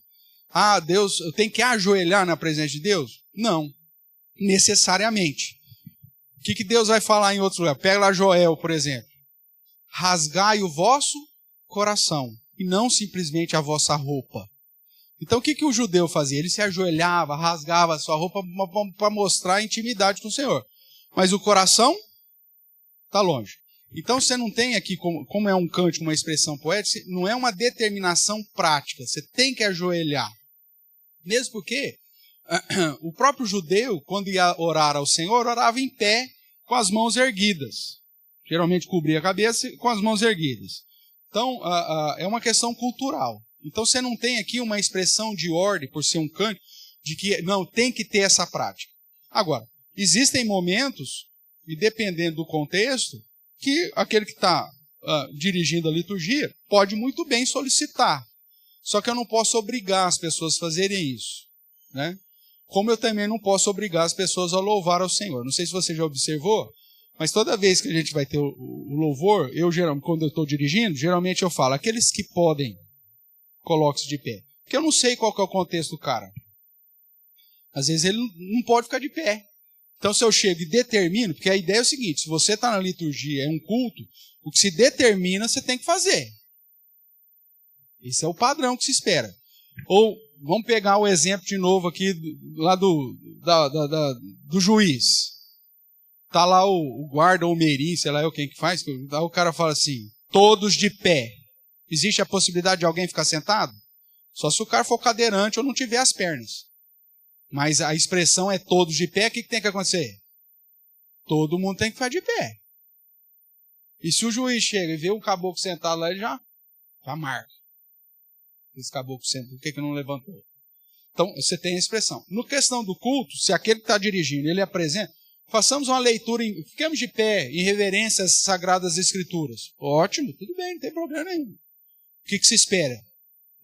Ah, Deus, eu tenho que ajoelhar na presença de Deus? Não, necessariamente. O que Deus vai falar em outro lugar? Pega lá Joel, por exemplo. Rasgai o vosso coração, e não simplesmente a vossa roupa. Então o que o judeu fazia? Ele se ajoelhava, rasgava a sua roupa para mostrar a intimidade com o Senhor. Mas o coração está longe. Então você não tem aqui, como é um cântico, uma expressão poética, não é uma determinação prática. Você tem que ajoelhar. Mesmo porque o próprio judeu, quando ia orar ao Senhor, orava em pé com as mãos erguidas. Geralmente cobria a cabeça com as mãos erguidas. Então é uma questão cultural. Então você não tem aqui uma expressão de ordem, por ser um cântico, de que não, tem que ter essa prática. Agora, existem momentos, e dependendo do contexto, que aquele que está dirigindo a liturgia pode muito bem solicitar. Só que eu não posso obrigar as pessoas a fazerem isso. Né? como eu também não posso obrigar as pessoas a louvar ao Senhor. Não sei se você já observou, mas toda vez que a gente vai ter o louvor, geralmente, quando eu estou dirigindo, geralmente eu falo, aqueles que podem, coloque-se de pé. Porque eu não sei qual que é o contexto do cara. Às vezes ele não pode ficar de pé. Então se eu chego e determino, porque a ideia é o seguinte, se você está na liturgia, é um culto, o que se determina você tem que fazer. Esse é o padrão que se espera. Ou, vamos pegar o exemplo de novo aqui, lá do juiz. Está lá o guarda ou o meirim, sei lá quem que faz, aí o cara fala assim, todos de pé. Existe a possibilidade de alguém ficar sentado? Só se o cara for cadeirante ou não tiver as pernas. Mas a expressão é todos de pé, o que tem que acontecer? Todo mundo tem que ficar de pé. E se o juiz chega e vê o caboclo sentado lá, ele já marca. Esse caboclo sentado, por que não levantou? Então, você tem a expressão. No questão do culto, se aquele que está dirigindo, ele apresenta, façamos uma leitura, fiquemos de pé, em reverência às Sagradas Escrituras. Ótimo, tudo bem, não tem problema nenhum. O que se espera?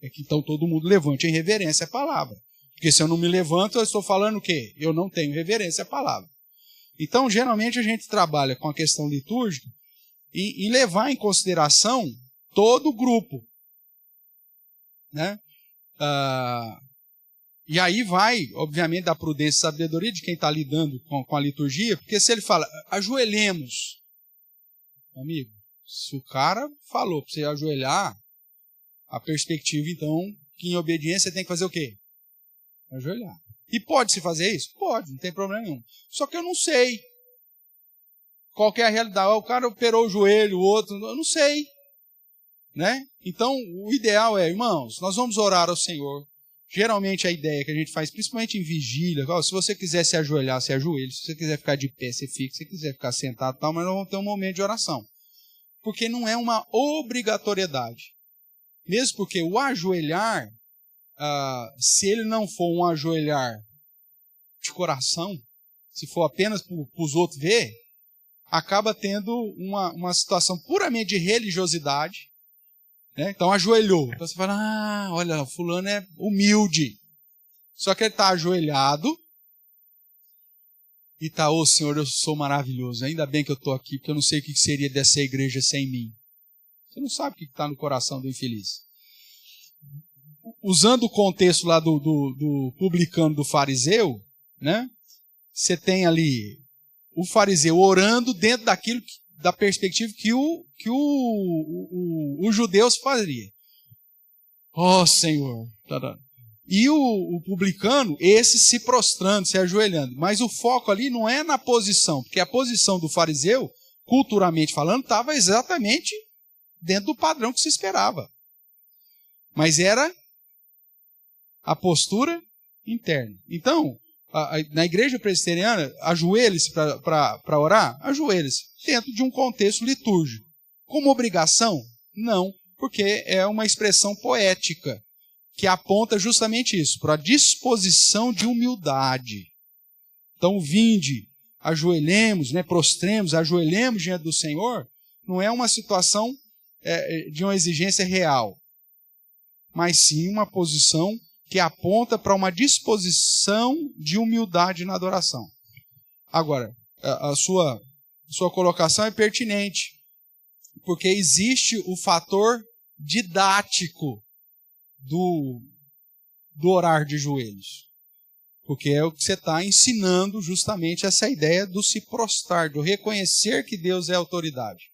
É que então todo mundo levante em reverência à palavra. Porque se eu não me levanto, eu estou falando o quê? Eu não tenho reverência à palavra. Então, geralmente, a gente trabalha com a questão litúrgica e levar em consideração todo o grupo. Né? E aí vai, obviamente, da prudência e sabedoria de quem está lidando com a liturgia, porque se ele fala, ajoelhemos, amigo, se o cara falou para você ajoelhar, a perspectiva, então, que em obediência tem que fazer o quê? Ajoelhar. E pode-se fazer isso? Pode, não tem problema nenhum. Só que eu não sei qual que é a realidade. O cara operou o joelho, o outro, eu não sei. Né? Então, o ideal é, irmãos, nós vamos orar ao Senhor. Geralmente a ideia que a gente faz, principalmente em vigília, se você quiser se ajoelhar, se ajoelhe. Se você quiser ficar de pé, você fica. Se você quiser ficar sentado, tal, mas nós vamos ter um momento de oração. Porque não é uma obrigatoriedade. Mesmo porque o ajoelhar, se ele não for um ajoelhar de coração, se for apenas para os outros ver, acaba tendo uma situação puramente de religiosidade. Né? Então ajoelhou. Então você fala, olha, fulano é humilde. Só que ele está ajoelhado e está, Senhor, eu sou maravilhoso. Ainda bem que eu estou aqui, porque eu não sei o que seria dessa igreja sem mim. Você não sabe o que está no coração do infeliz. Usando o contexto lá do publicano, do fariseu, né? Você tem ali o fariseu orando dentro daquilo da perspectiva que os judeus fariam. Senhor. E o publicano, esse se prostrando, se ajoelhando. Mas o foco ali não é na posição, porque a posição do fariseu, culturalmente falando, estava exatamente dentro do padrão que se esperava. Mas era a postura interna. Então, na igreja presbiteriana, ajoelhe-se para orar? Ajoelhe-se, dentro de um contexto litúrgico. Como obrigação? Não, porque é uma expressão poética, que aponta justamente isso, para a disposição de humildade. Então, vinde, ajoelhemos, né, prostremos, ajoelhemos diante do Senhor, não é uma situação de uma exigência real, mas sim uma posição que aponta para uma disposição de humildade na adoração. Agora, a sua colocação é pertinente, porque existe o fator didático do orar de joelhos. Porque é o que você está ensinando justamente essa ideia do se prostrar, do reconhecer que Deus é autoridade.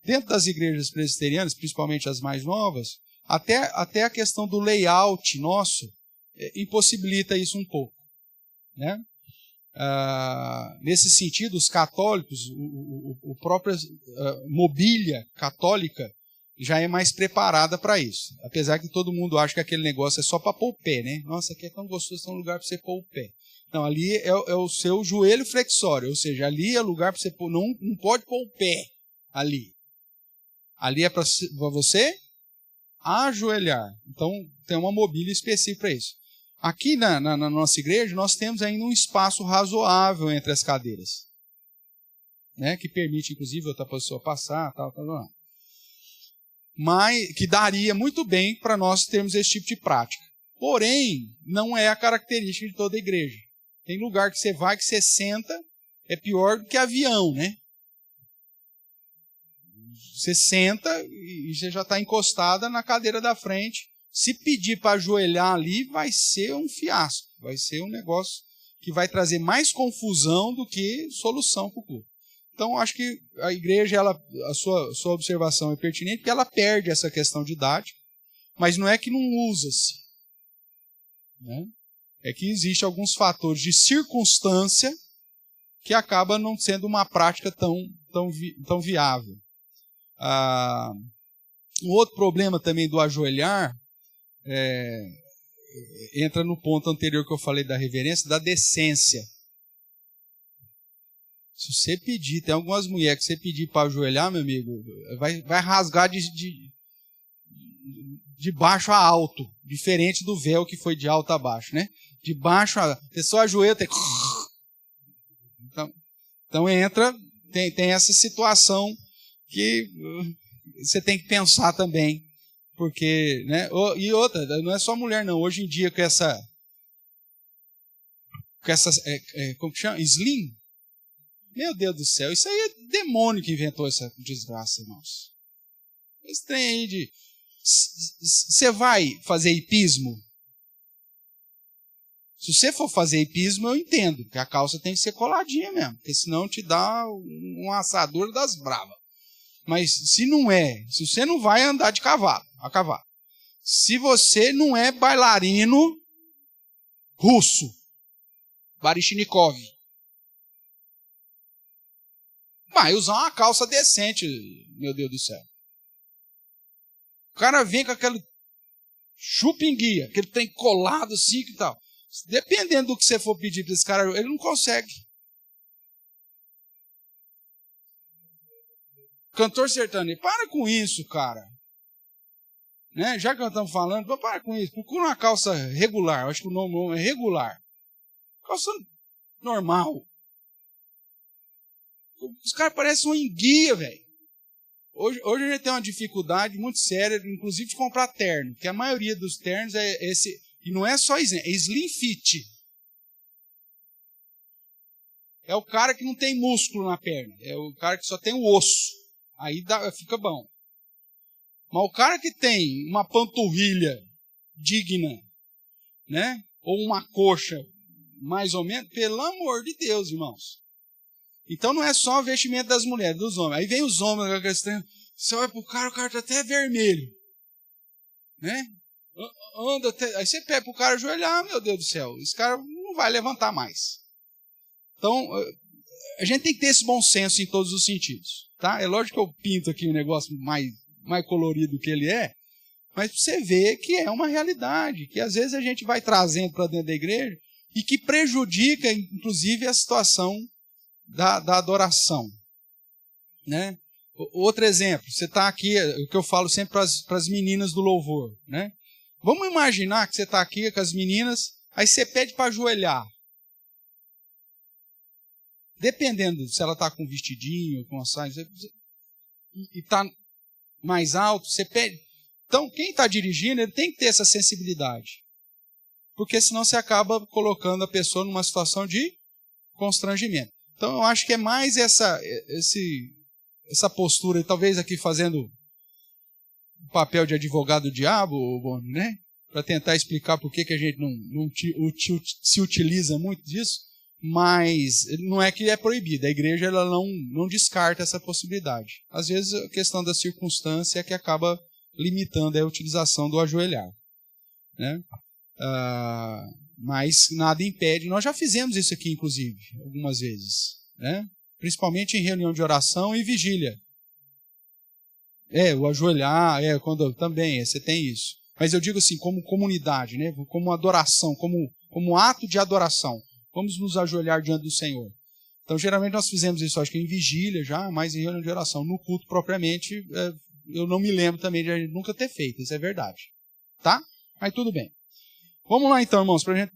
Dentro das igrejas presbiterianas, principalmente as mais novas, até a questão do layout nosso impossibilita isso um pouco. Né? Nesse sentido, os católicos, a própria mobília católica já é mais preparada para isso. Apesar que todo mundo acha que aquele negócio é só para pôr o pé, né? Nossa, aqui é tão gostoso, é um lugar para você pôr o pé. Não, ali é o seu joelho flexório, ou seja, ali é lugar para você pôr, não pode pôr o pé ali. Ali é para você ajoelhar. Então, tem uma mobília específica para isso. Aqui na nossa igreja, nós temos ainda um espaço razoável entre as cadeiras, né, que permite, inclusive, outra pessoa passar, tal. Mas que daria muito bem para nós termos esse tipo de prática. Porém, não é a característica de toda a igreja. Tem lugar que você vai, que você senta, é pior do que avião, né? Você senta e você já está encostada na cadeira da frente. Se pedir para ajoelhar ali, vai ser um fiasco. Vai ser um negócio que vai trazer mais confusão do que solução para o culto. Então, acho que a igreja, a sua observação é pertinente, porque ela perde essa questão didática, mas não é que não usa-se, né? É que existem alguns fatores de circunstância que acaba não sendo uma prática tão viável. Um outro problema também do ajoelhar entra no ponto anterior que eu falei da reverência, da decência. Se você pedir, tem algumas mulheres que você pedir para ajoelhar, meu amigo, vai rasgar de baixo a alto, diferente do véu que foi de alto a baixo, né? De baixo a pessoa ajoelha, tem... Então entra, tem essa situação que você tem que pensar também, porque, né? E outra, não é só mulher não, hoje em dia com essa como que chama? Slim? Meu Deus do céu, isso aí é demônio que inventou essa desgraça, irmãos. Esse trem aí de... Você vai fazer hipismo? Se você for fazer hipismo, eu entendo, que a calça tem que ser coladinha mesmo, porque senão te dá uma assadura das bravas. Mas se não é, se você não vai andar a cavalo, se você não é bailarino russo, Baryshnikov, vai usar uma calça decente, meu Deus do céu. O cara vem com aquele chupinguia, aquele trem colado assim e tal. Dependendo do que você for pedir para esse cara, ele não consegue. Cantor sertanejo, para com isso, cara. Né? Já que nós estamos falando, para com isso. Procura uma calça regular, acho que o nome é regular. Calça normal. Os caras parecem uma enguia, velho. Hoje a gente tem uma dificuldade muito séria, inclusive de comprar terno, porque a maioria dos ternos é esse, e não é só slim, é slim fit. É o cara que não tem músculo na perna, é o cara que só tem o osso, aí fica bom. Mas o cara que tem uma panturrilha digna, né, ou uma coxa mais ou menos, pelo amor de Deus, irmãos. Então não é só o vestimento das mulheres, dos homens. Aí vem os homens, você olha pro cara, o cara está até vermelho. Né? Anda até, aí você pede pro cara ajoelhar, meu Deus do céu, esse cara não vai levantar mais. Então, a gente tem que ter esse bom senso em todos os sentidos. Tá? É lógico que eu pinto aqui um negócio mais colorido do que ele é, mas você vê que é uma realidade, que às vezes a gente vai trazendo para dentro da igreja e que prejudica, inclusive, a situação da adoração. Né? Outro exemplo, você está aqui, o que eu falo sempre para as meninas do louvor. Né? Vamos imaginar que você está aqui com as meninas, aí você pede para ajoelhar. Dependendo se ela está com um vestidinho, com uma saia, e está mais alto, você pede. Então, quem está dirigindo, ele tem que ter essa sensibilidade. Porque senão você acaba colocando a pessoa numa situação de constrangimento. Então, eu acho que é mais essa postura, talvez aqui fazendo o papel de advogado do diabo, Boni, né? Para tentar explicar por que a gente não se utiliza muito disso, mas não é que é proibido. A igreja ela não descarta essa possibilidade. Às vezes, a questão da circunstância é que acaba limitando a utilização do ajoelhar. Né? Mas nada impede. Nós já fizemos isso aqui, inclusive, algumas vezes. Né? Principalmente em reunião de oração e vigília. O ajoelhar, quando também você tem isso. Mas eu digo assim, como comunidade, né? Como adoração, como ato de adoração. Vamos nos ajoelhar diante do Senhor. Então, geralmente nós fizemos isso, acho que em vigília já, mas em reunião de oração. No culto, propriamente, eu não me lembro também de nunca ter feito, isso é verdade. Tá? Mas tudo bem. Vamos lá então, irmãos, para a gente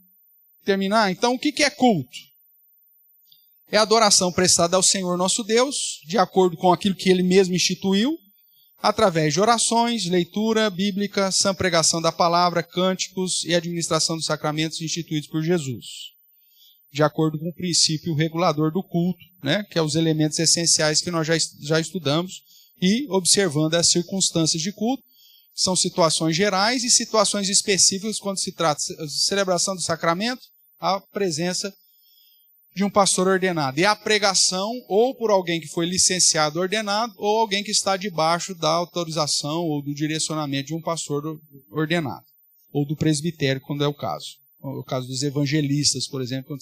terminar. Então, o que é culto? É a adoração prestada ao Senhor nosso Deus, de acordo com aquilo que Ele mesmo instituiu, através de orações, leitura bíblica, sã pregação da palavra, cânticos e administração dos sacramentos instituídos por Jesus, de acordo com o princípio regulador do culto, né, que é os elementos essenciais que nós já estudamos, e observando as circunstâncias de culto, são situações gerais e situações específicas quando se trata de celebração do sacramento, a presença de um pastor ordenado. E a pregação, ou por alguém que foi licenciado ordenado, ou alguém que está debaixo da autorização ou do direcionamento de um pastor ordenado, ou do presbitério, quando é o caso. O caso dos evangelistas, por exemplo,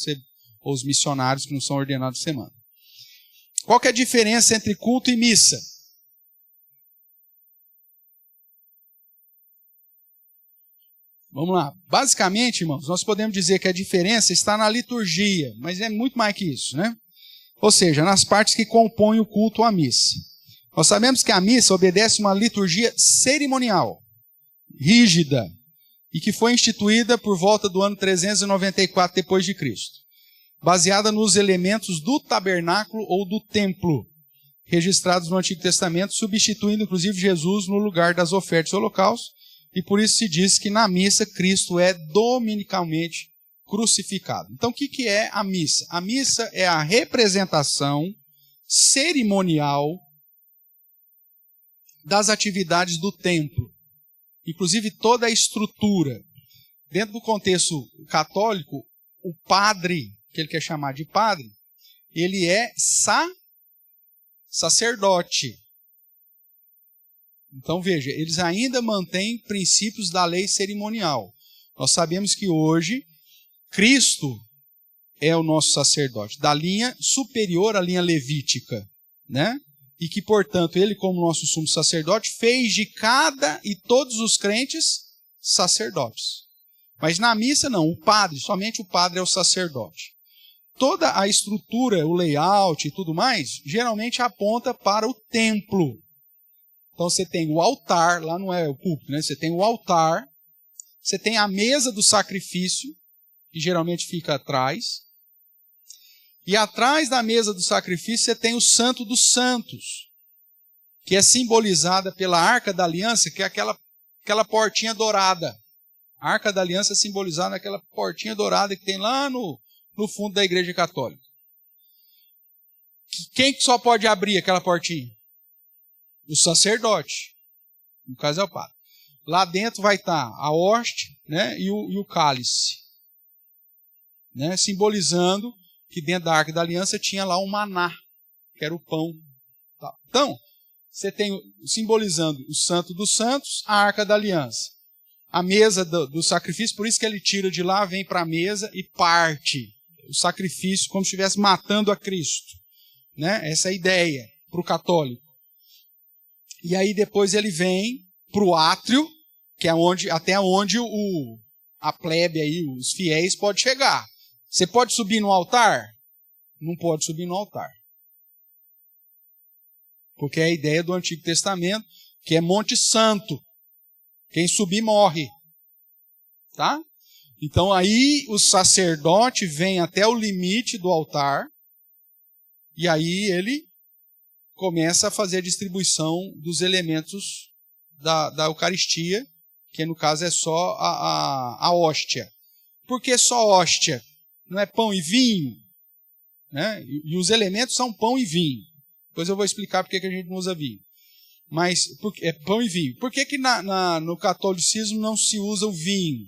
ou os missionários que não são ordenados de semana. Qual que é a diferença entre culto e missa? Vamos lá. Basicamente, irmãos, nós podemos dizer que a diferença está na liturgia, mas é muito mais que isso, né? Ou seja, nas partes que compõem o culto à missa. Nós sabemos que a missa obedece uma liturgia cerimonial, rígida, e que foi instituída por volta do ano 394 depois de Cristo, baseada nos elementos do tabernáculo ou do templo, registrados no Antigo Testamento, substituindo inclusive Jesus no lugar das ofertas e holocaustos. E por isso se diz que na missa Cristo é dominicalmente crucificado. Então o que é a missa? A missa é a representação cerimonial das atividades do templo. Inclusive toda a estrutura. Dentro do contexto católico, o padre, que ele quer chamar de padre, ele é sacerdote. Então veja, eles ainda mantêm princípios da lei cerimonial. Nós sabemos que hoje Cristo é o nosso sacerdote, da linha superior à linha levítica, né? E que, portanto, ele, como nosso sumo sacerdote, fez de cada e todos os crentes sacerdotes. Mas na missa não, somente o padre é o sacerdote. Toda a estrutura, o layout e tudo mais, geralmente aponta para o templo. Então você tem o altar, lá não é o púlpito, né? Você tem o altar, você tem a mesa do sacrifício, que geralmente fica atrás, e atrás da mesa do sacrifício você tem o Santo dos Santos, que é simbolizada pela Arca da Aliança, que é aquela portinha dourada. A Arca da Aliança é simbolizada naquela portinha dourada que tem lá no fundo da Igreja Católica. Quem só pode abrir aquela portinha? O sacerdote, no caso é o padre. Lá dentro vai estar a hóstia, né, e o cálice, né, simbolizando que dentro da Arca da Aliança tinha lá o maná, que era o pão. Tá. Então, você tem simbolizando o Santo dos Santos, a Arca da Aliança. A mesa do sacrifício, por isso que ele tira de lá, vem para a mesa e parte o sacrifício como se estivesse matando a Cristo. Né? Essa é a ideia para o católico. E aí depois ele vem para o átrio, que é até onde a plebe, aí, os fiéis, pode chegar. Você pode subir no altar? Não pode subir no altar. Porque é a ideia do Antigo Testamento, que é Monte Santo. Quem subir morre. Tá? Então aí o sacerdote vem até o limite do altar, e aí ele começa a fazer a distribuição dos elementos da Eucaristia, que no caso é só a hóstia. Por que só hóstia? Não é pão e vinho? Né? E os elementos são pão e vinho. Depois eu vou explicar por que a gente não usa vinho. Mas é pão e vinho. Por que no catolicismo não se usa o vinho?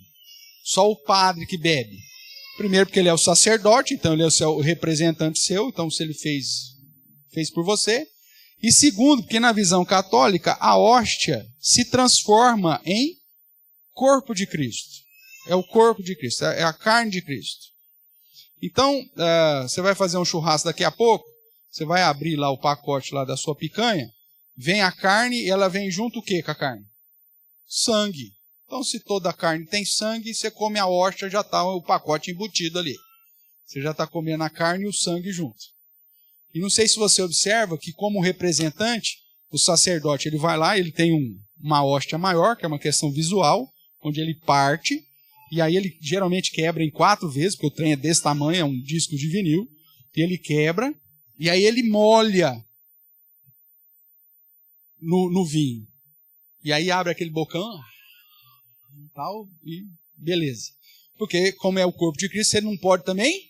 Só o padre que bebe. Primeiro porque ele é o sacerdote, então ele é o representante seu, então se ele fez por você. E segundo, porque na visão católica, a hóstia se transforma em corpo de Cristo. É o corpo de Cristo, é a carne de Cristo. Então, você vai fazer um churrasco daqui a pouco, você vai abrir lá o pacote lá da sua picanha, vem a carne e ela vem junto o que com a carne? Sangue. Então, se toda a carne tem sangue, você come a hóstia, já está o pacote embutido ali. Você já está comendo a carne e o sangue junto. E não sei se você observa que, como representante, o sacerdote ele vai lá, ele tem uma hóstia maior, que é uma questão visual, onde ele parte, e aí ele geralmente quebra em 4 vezes, porque o trem é desse tamanho, é um disco de vinil, e ele quebra, e aí ele molha no vinho. E aí abre aquele bocão, tal, e beleza. Porque, como é o corpo de Cristo, você não pode também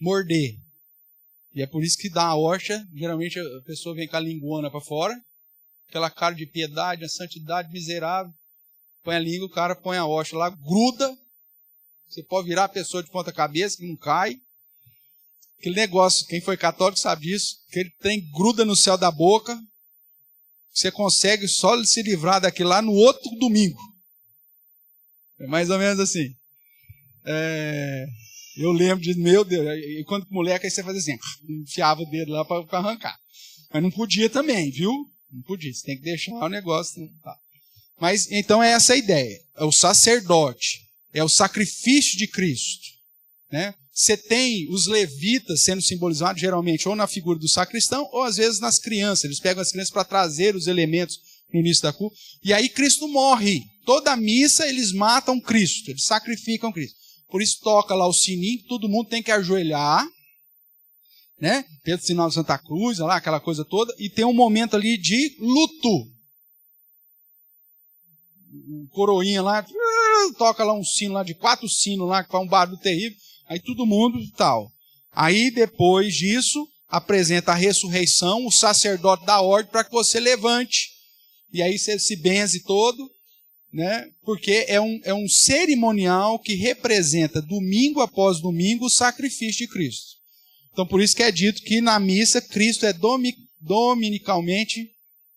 morder. E é por isso que dá a hóstia, geralmente a pessoa vem com a linguona para fora, aquela cara de piedade, a santidade miserável, põe a língua, o cara põe a hóstia lá, gruda, você pode virar a pessoa de ponta cabeça, que não cai. Aquele negócio, quem foi católico sabe disso, aquele trem gruda no céu da boca, você consegue só se livrar daquilo lá no outro domingo. É mais ou menos assim. Eu lembro de, meu Deus, e quando moleque aí você fazia assim, enfiava o dedo lá para arrancar. Mas não podia também, viu? Não podia, você tem que deixar o negócio. Tá. Mas então é essa a ideia. É o sacerdote, é o sacrifício de Cristo. Né? Você tem os levitas sendo simbolizados geralmente ou na figura do sacristão ou às vezes nas crianças. Eles pegam as crianças para trazer os elementos no início da culto. E aí Cristo morre. Toda a missa eles matam Cristo, eles sacrificam Cristo. Por isso toca lá o sininho, todo mundo tem que ajoelhar, né? Pedro Sinal de Santa Cruz, lá, aquela coisa toda, e tem um momento ali de luto. O coroinha lá, toca lá um sino lá de 4 sinos lá, que faz um barulho terrível, aí todo mundo e tal. Aí depois disso, apresenta a ressurreição, o sacerdote da ordem para que você levante. E aí você se benze todo, né? Porque é um cerimonial que representa domingo após domingo o sacrifício de Cristo. Então por isso que é dito que na missa Cristo é dominicalmente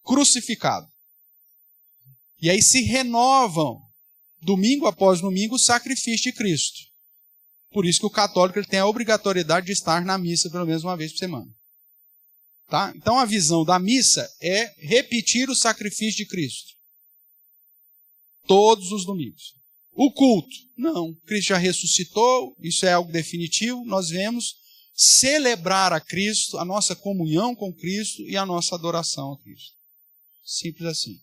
crucificado. E aí se renovam domingo após domingo o sacrifício de Cristo. Por isso que o católico ele tem a obrigatoriedade de estar na missa pelo menos uma vez por semana. Tá? Então a visão da missa é repetir o sacrifício de Cristo. Todos os domingos. O culto, não. Cristo já ressuscitou, isso é algo definitivo. Nós vemos celebrar a Cristo, a nossa comunhão com Cristo e a nossa adoração a Cristo. Simples assim.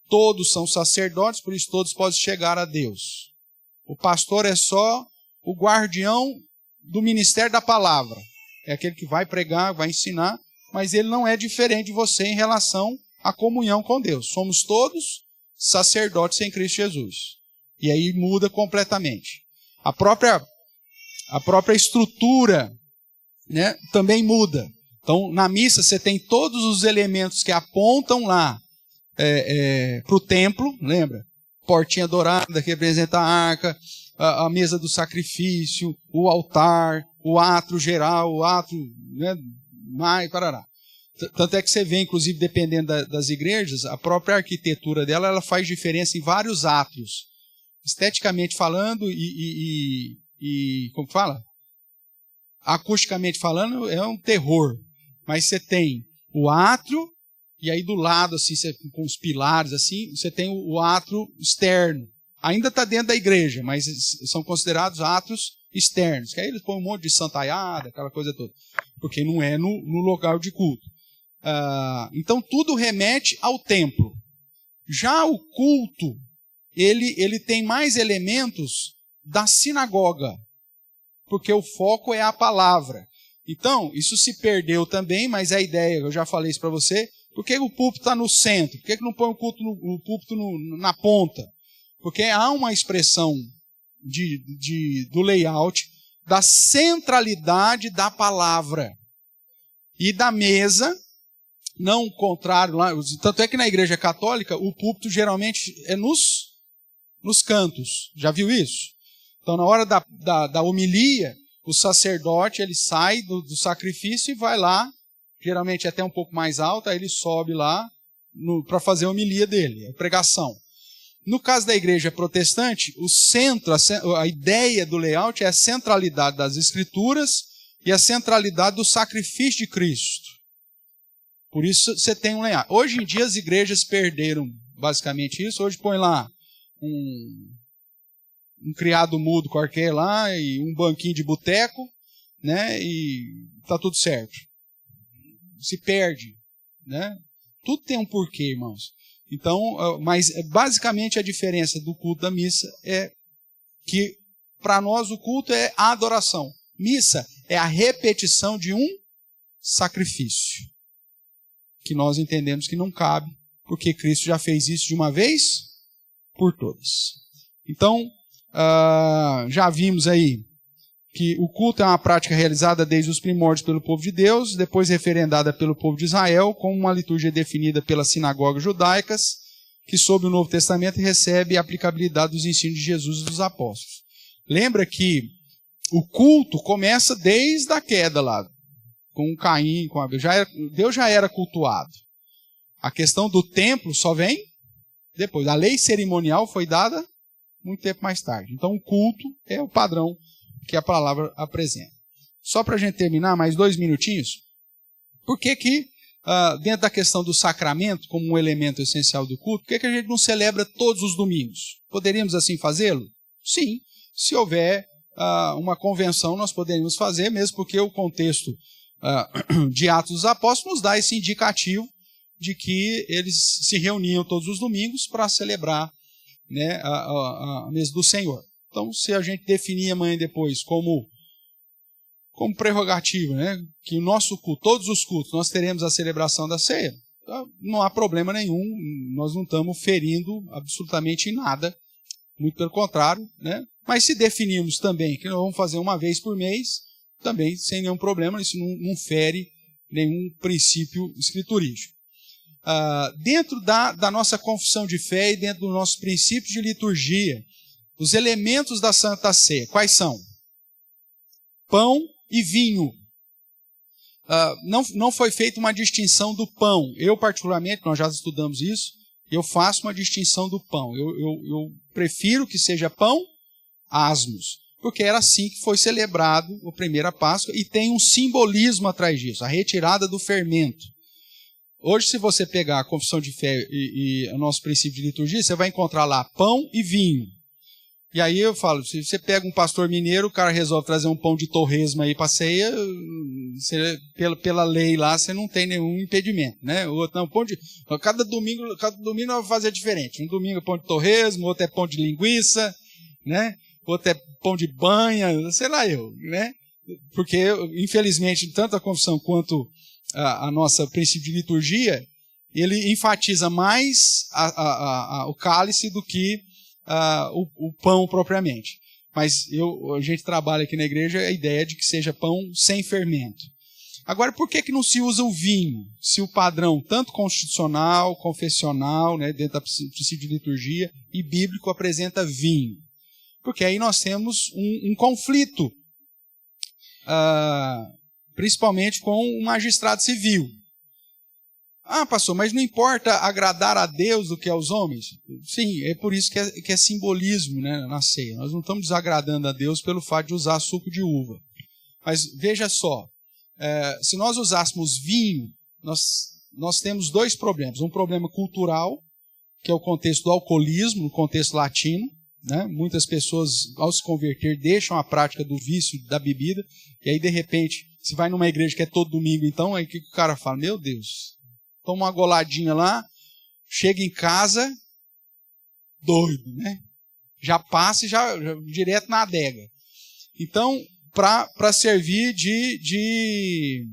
Todos são sacerdotes, por isso todos podem chegar a Deus. O pastor é só o guardião do ministério da palavra. É aquele que vai pregar, vai ensinar, mas ele não é diferente de você em relação à comunhão com Deus. Somos todos sacerdotes em Cristo Jesus. E aí muda completamente. A própria estrutura, né, também muda. Então, na missa você tem todos os elementos que apontam lá para o templo, lembra? Portinha dourada que representa a arca, a mesa do sacrifício, o altar, o átrio geral, o átrio, né, mais, parará. Tanto é que você vê, inclusive, dependendo das igrejas, a própria arquitetura dela ela faz diferença em vários átrios. Esteticamente falando e como fala? Acusticamente falando, é um terror. Mas você tem o átrio, e aí do lado, assim, com os pilares, assim, você tem o átrio externo. Ainda está dentro da igreja, mas são considerados átrios externos. Que aí eles põem um monte de santaiada, aquela coisa toda. Porque não é no local de culto. Então tudo remete ao templo. Já o culto, ele tem mais elementos da sinagoga, porque o foco é a palavra. Então, isso se perdeu também, mas a ideia, eu já falei isso para você, por que o púlpito está no centro? Por que não põe o púlpito na ponta? Porque há uma expressão do layout da centralidade da palavra e da mesa. Não o contrário, lá, tanto é que na igreja católica o púlpito geralmente é nos cantos. Já viu isso? Então na hora da homilia, o sacerdote ele sai do sacrifício e vai lá, geralmente até um pouco mais alto, aí ele sobe lá para fazer a homilia dele, a pregação. No caso da igreja protestante, o centro, a ideia do layout é a centralidade das escrituras e a centralidade do sacrifício de Cristo. Por isso você tem um layout. Hoje em dia as igrejas perderam basicamente isso. Hoje põe lá um criado mudo qualquer lá e um banquinho de boteco, né? E tá tudo certo. Se perde, né? Tudo tem um porquê, irmãos. Então, mas basicamente a diferença do culto da missa é que para nós o culto é a adoração. Missa é a repetição de um sacrifício. que nós entendemos que não cabe, porque Cristo já fez isso de uma vez por todas. Então, já vimos aí que o culto é uma prática realizada desde os primórdios pelo povo de Deus, depois referendada pelo povo de Israel, como uma liturgia definida pelas sinagogas judaicas, que sob o Novo Testamento recebe a aplicabilidade dos ensinos de Jesus e dos apóstolos. Lembra que o culto começa desde a queda lá, com Caim, com Abel. Deus já era cultuado. A questão do templo só vem depois. A lei cerimonial foi dada muito tempo mais tarde. Então o culto é o padrão que a palavra apresenta. Só para a gente terminar, mais 2 minutinhos. Por que dentro da questão do sacramento, como um elemento essencial do culto, por que a gente não celebra todos os domingos? Poderíamos assim fazê-lo? Sim. Se houver uma convenção, nós poderíamos fazer, mesmo porque o contexto de Atos dos Apóstolos nos dá esse indicativo de que eles se reuniam todos os domingos para celebrar, né, a mesa do Senhor. Então, se a gente definir amanhã depois como prerrogativa, né, que o nosso culto, todos os cultos, nós teremos a celebração da ceia, não há problema nenhum, nós não estamos ferindo absolutamente em nada, muito pelo contrário, né? Mas se definirmos também que nós vamos fazer uma vez por mês, também sem nenhum problema, isso não fere nenhum princípio escriturístico. Dentro da nossa confissão de fé e dentro dos nossos princípios de liturgia, os elementos da Santa Ceia, quais são? Pão e vinho. Não foi feita uma distinção do pão. Eu, particularmente, nós já estudamos isso, eu faço uma distinção do pão. Eu prefiro que seja pão asmos, porque era assim que foi celebrado a primeira Páscoa e tem um simbolismo atrás disso, a retirada do fermento. Hoje, se você pegar a confissão de fé e o nosso princípio de liturgia, você vai encontrar lá pão e vinho. E aí eu falo, se você pega um pastor mineiro, o cara resolve trazer um pão de torresmo aí para ceia, pela lei lá, você não tem nenhum impedimento, né? O outro, não, cada domingo nós vamos fazer diferente. Um domingo é pão de torresmo, outro é pão de linguiça, né? Outro é pão de banha, sei lá eu, né? Porque, infelizmente, tanto a confissão quanto a nossa princípio de liturgia, ele enfatiza mais o cálice do que o pão propriamente. Mas a gente trabalha aqui na igreja a ideia de que seja pão sem fermento. Agora, por que não se usa o vinho? Se o padrão, tanto constitucional, confessional, né, dentro do princípio de liturgia, e bíblico, apresenta vinho? Porque aí nós temos um conflito, principalmente com o magistrado civil. Pastor, mas não importa agradar a Deus do que aos homens? Sim, é por isso que é simbolismo, né, na ceia. Nós não estamos desagradando a Deus pelo fato de usar suco de uva. Mas veja só, se nós usássemos vinho, nós temos 2 problemas. Um problema cultural, que é o contexto do alcoolismo, no contexto latino, né? Muitas pessoas, ao se converter, deixam a prática do vício da bebida, e aí, de repente, se vai numa igreja que é todo domingo, então, aí o que o cara fala? Meu Deus, toma uma goladinha lá, chega em casa, doido, né? Já passa e já direto na adega. Então, para servir de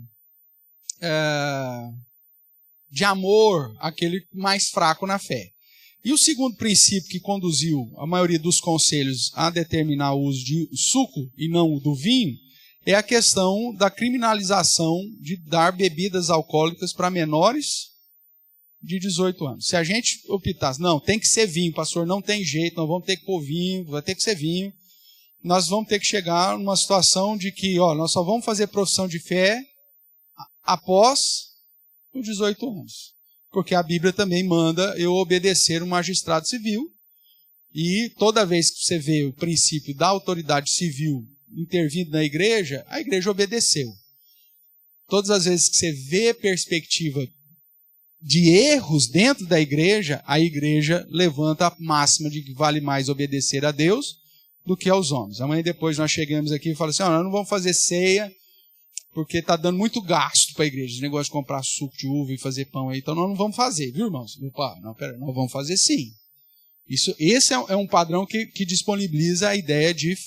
amor àquele mais fraco na fé. E o segundo princípio que conduziu a maioria dos conselhos a determinar o uso de suco e não do vinho é a questão da criminalização de dar bebidas alcoólicas para menores de 18 anos. Se a gente optasse, não, tem que ser vinho, pastor, não tem jeito, nós vamos ter que pôr vinho, vai ter que ser vinho, nós vamos ter que chegar numa situação de que, nós só vamos fazer profissão de fé após os 18 anos. Porque a Bíblia também manda eu obedecer um magistrado civil, e toda vez que você vê o princípio da autoridade civil intervindo na igreja, a igreja obedeceu. Todas as vezes que você vê perspectiva de erros dentro da igreja, a igreja levanta a máxima de que vale mais obedecer a Deus do que aos homens. Amanhã depois nós chegamos aqui e falamos assim, nós não vamos fazer ceia, porque está dando muito gasto para a igreja, esse negócio de comprar suco de uva e fazer pão aí, então nós não vamos fazer, viu, irmãos? Nós vamos fazer sim. Esse é um padrão que disponibiliza a ideia de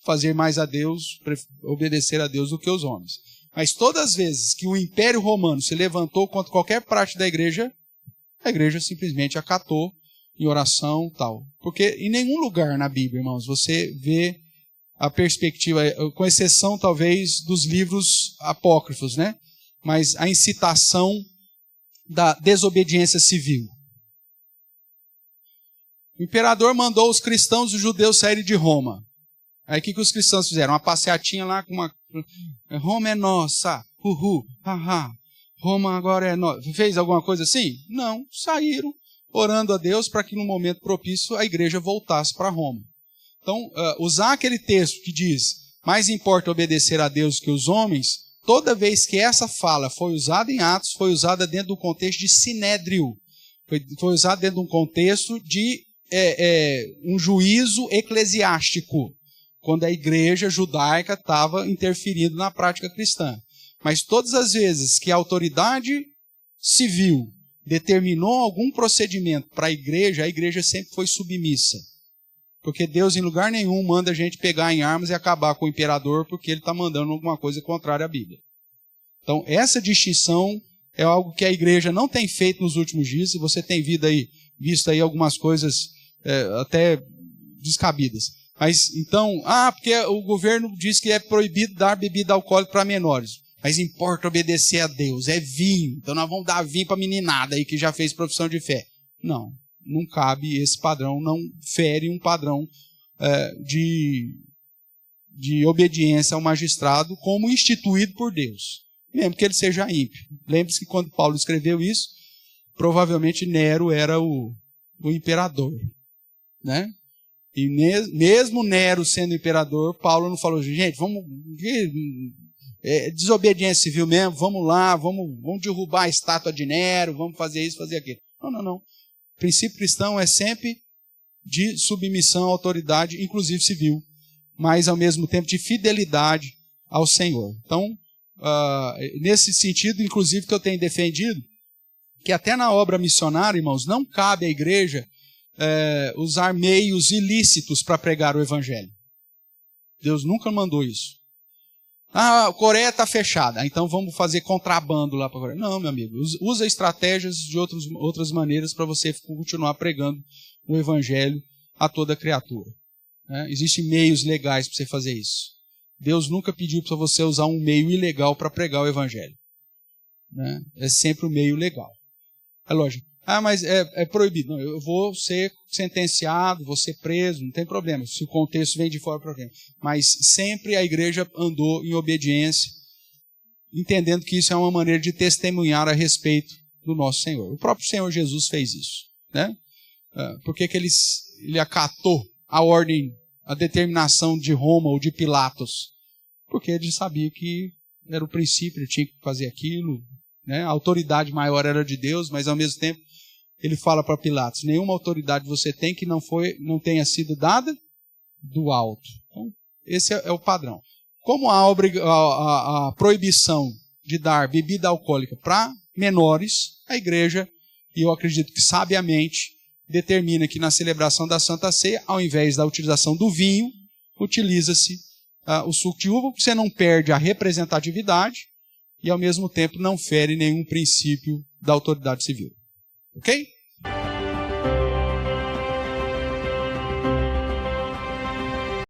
fazer mais a Deus, obedecer a Deus do que os homens. Mas todas as vezes que o Império Romano se levantou contra qualquer prática da igreja, a igreja simplesmente acatou em oração e tal. Porque em nenhum lugar na Bíblia, irmãos, você vê a perspectiva, com exceção talvez dos livros apócrifos, né? Mas a incitação da desobediência civil. O imperador mandou os cristãos e os judeus saírem de Roma. Aí o que os cristãos fizeram? Uma passeatinha lá com uma... Roma é nossa, haha. Roma agora é nossa. Fez alguma coisa assim? Não, saíram orando a Deus para que no momento propício a igreja voltasse para Roma. Então, usar aquele texto que diz, mais importa obedecer a Deus que os homens, toda vez que essa fala foi usada em Atos, foi usada dentro do contexto de sinédrio. Foi usada dentro de um contexto de um juízo eclesiástico, quando a igreja judaica estava interferindo na prática cristã. Mas todas as vezes que a autoridade civil determinou algum procedimento para a igreja sempre foi submissa. Porque Deus em lugar nenhum manda a gente pegar em armas e acabar com o imperador porque ele está mandando alguma coisa contrária à Bíblia. Então essa distinção é algo que a igreja não tem feito nos últimos dias, e você tem visto aí algumas coisas até descabidas. Mas então, porque o governo diz que é proibido dar bebida alcoólica para menores. Mas importa obedecer a Deus, é vinho. Então nós vamos dar vinho para a meninada aí que já fez profissão de fé. Não cabe esse padrão, não fere um padrão de obediência ao magistrado como instituído por Deus, mesmo que ele seja ímpio. Lembre-se que quando Paulo escreveu isso, provavelmente Nero era o imperador, né? E mesmo Nero sendo imperador, Paulo não falou, gente, vamos... desobediência civil mesmo, vamos lá, vamos derrubar a estátua de Nero, vamos fazer isso, fazer aquilo. Não. O princípio cristão é sempre de submissão à autoridade, inclusive civil, mas ao mesmo tempo de fidelidade ao Senhor. Então, nesse sentido, inclusive, que eu tenho defendido, que até na obra missionária, irmãos, não cabe à igreja usar meios ilícitos para pregar o evangelho. Deus nunca mandou isso. A Coreia está fechada, então vamos fazer contrabando lá para a Coreia. Não, meu amigo, usa estratégias de outras maneiras para você continuar pregando o evangelho a toda criatura. Né? Existem meios legais para você fazer isso. Deus nunca pediu para você usar um meio ilegal para pregar o evangelho. Né? É sempre o meio legal. É lógico. Mas é proibido. Não, eu vou ser sentenciado, vou ser preso, não tem problema. Se o contexto vem de fora, problema. Mas sempre a igreja andou em obediência, entendendo que isso é uma maneira de testemunhar a respeito do nosso Senhor. O próprio Senhor Jesus fez isso. Né? Por que ele acatou a ordem, a determinação de Roma ou de Pilatos? Porque ele sabia que era o princípio, ele tinha que fazer aquilo. Né? A autoridade maior era de Deus, mas ao mesmo tempo ele fala para Pilatos, nenhuma autoridade você tem que não tenha sido dada do alto. Então, esse é o padrão. Como há a proibição de dar bebida alcoólica para menores, a igreja, e eu acredito que sabiamente, determina que na celebração da Santa Ceia, ao invés da utilização do vinho, utiliza-se o suco de uva, porque você não perde a representatividade e ao mesmo tempo não fere nenhum princípio da autoridade civil. Ok?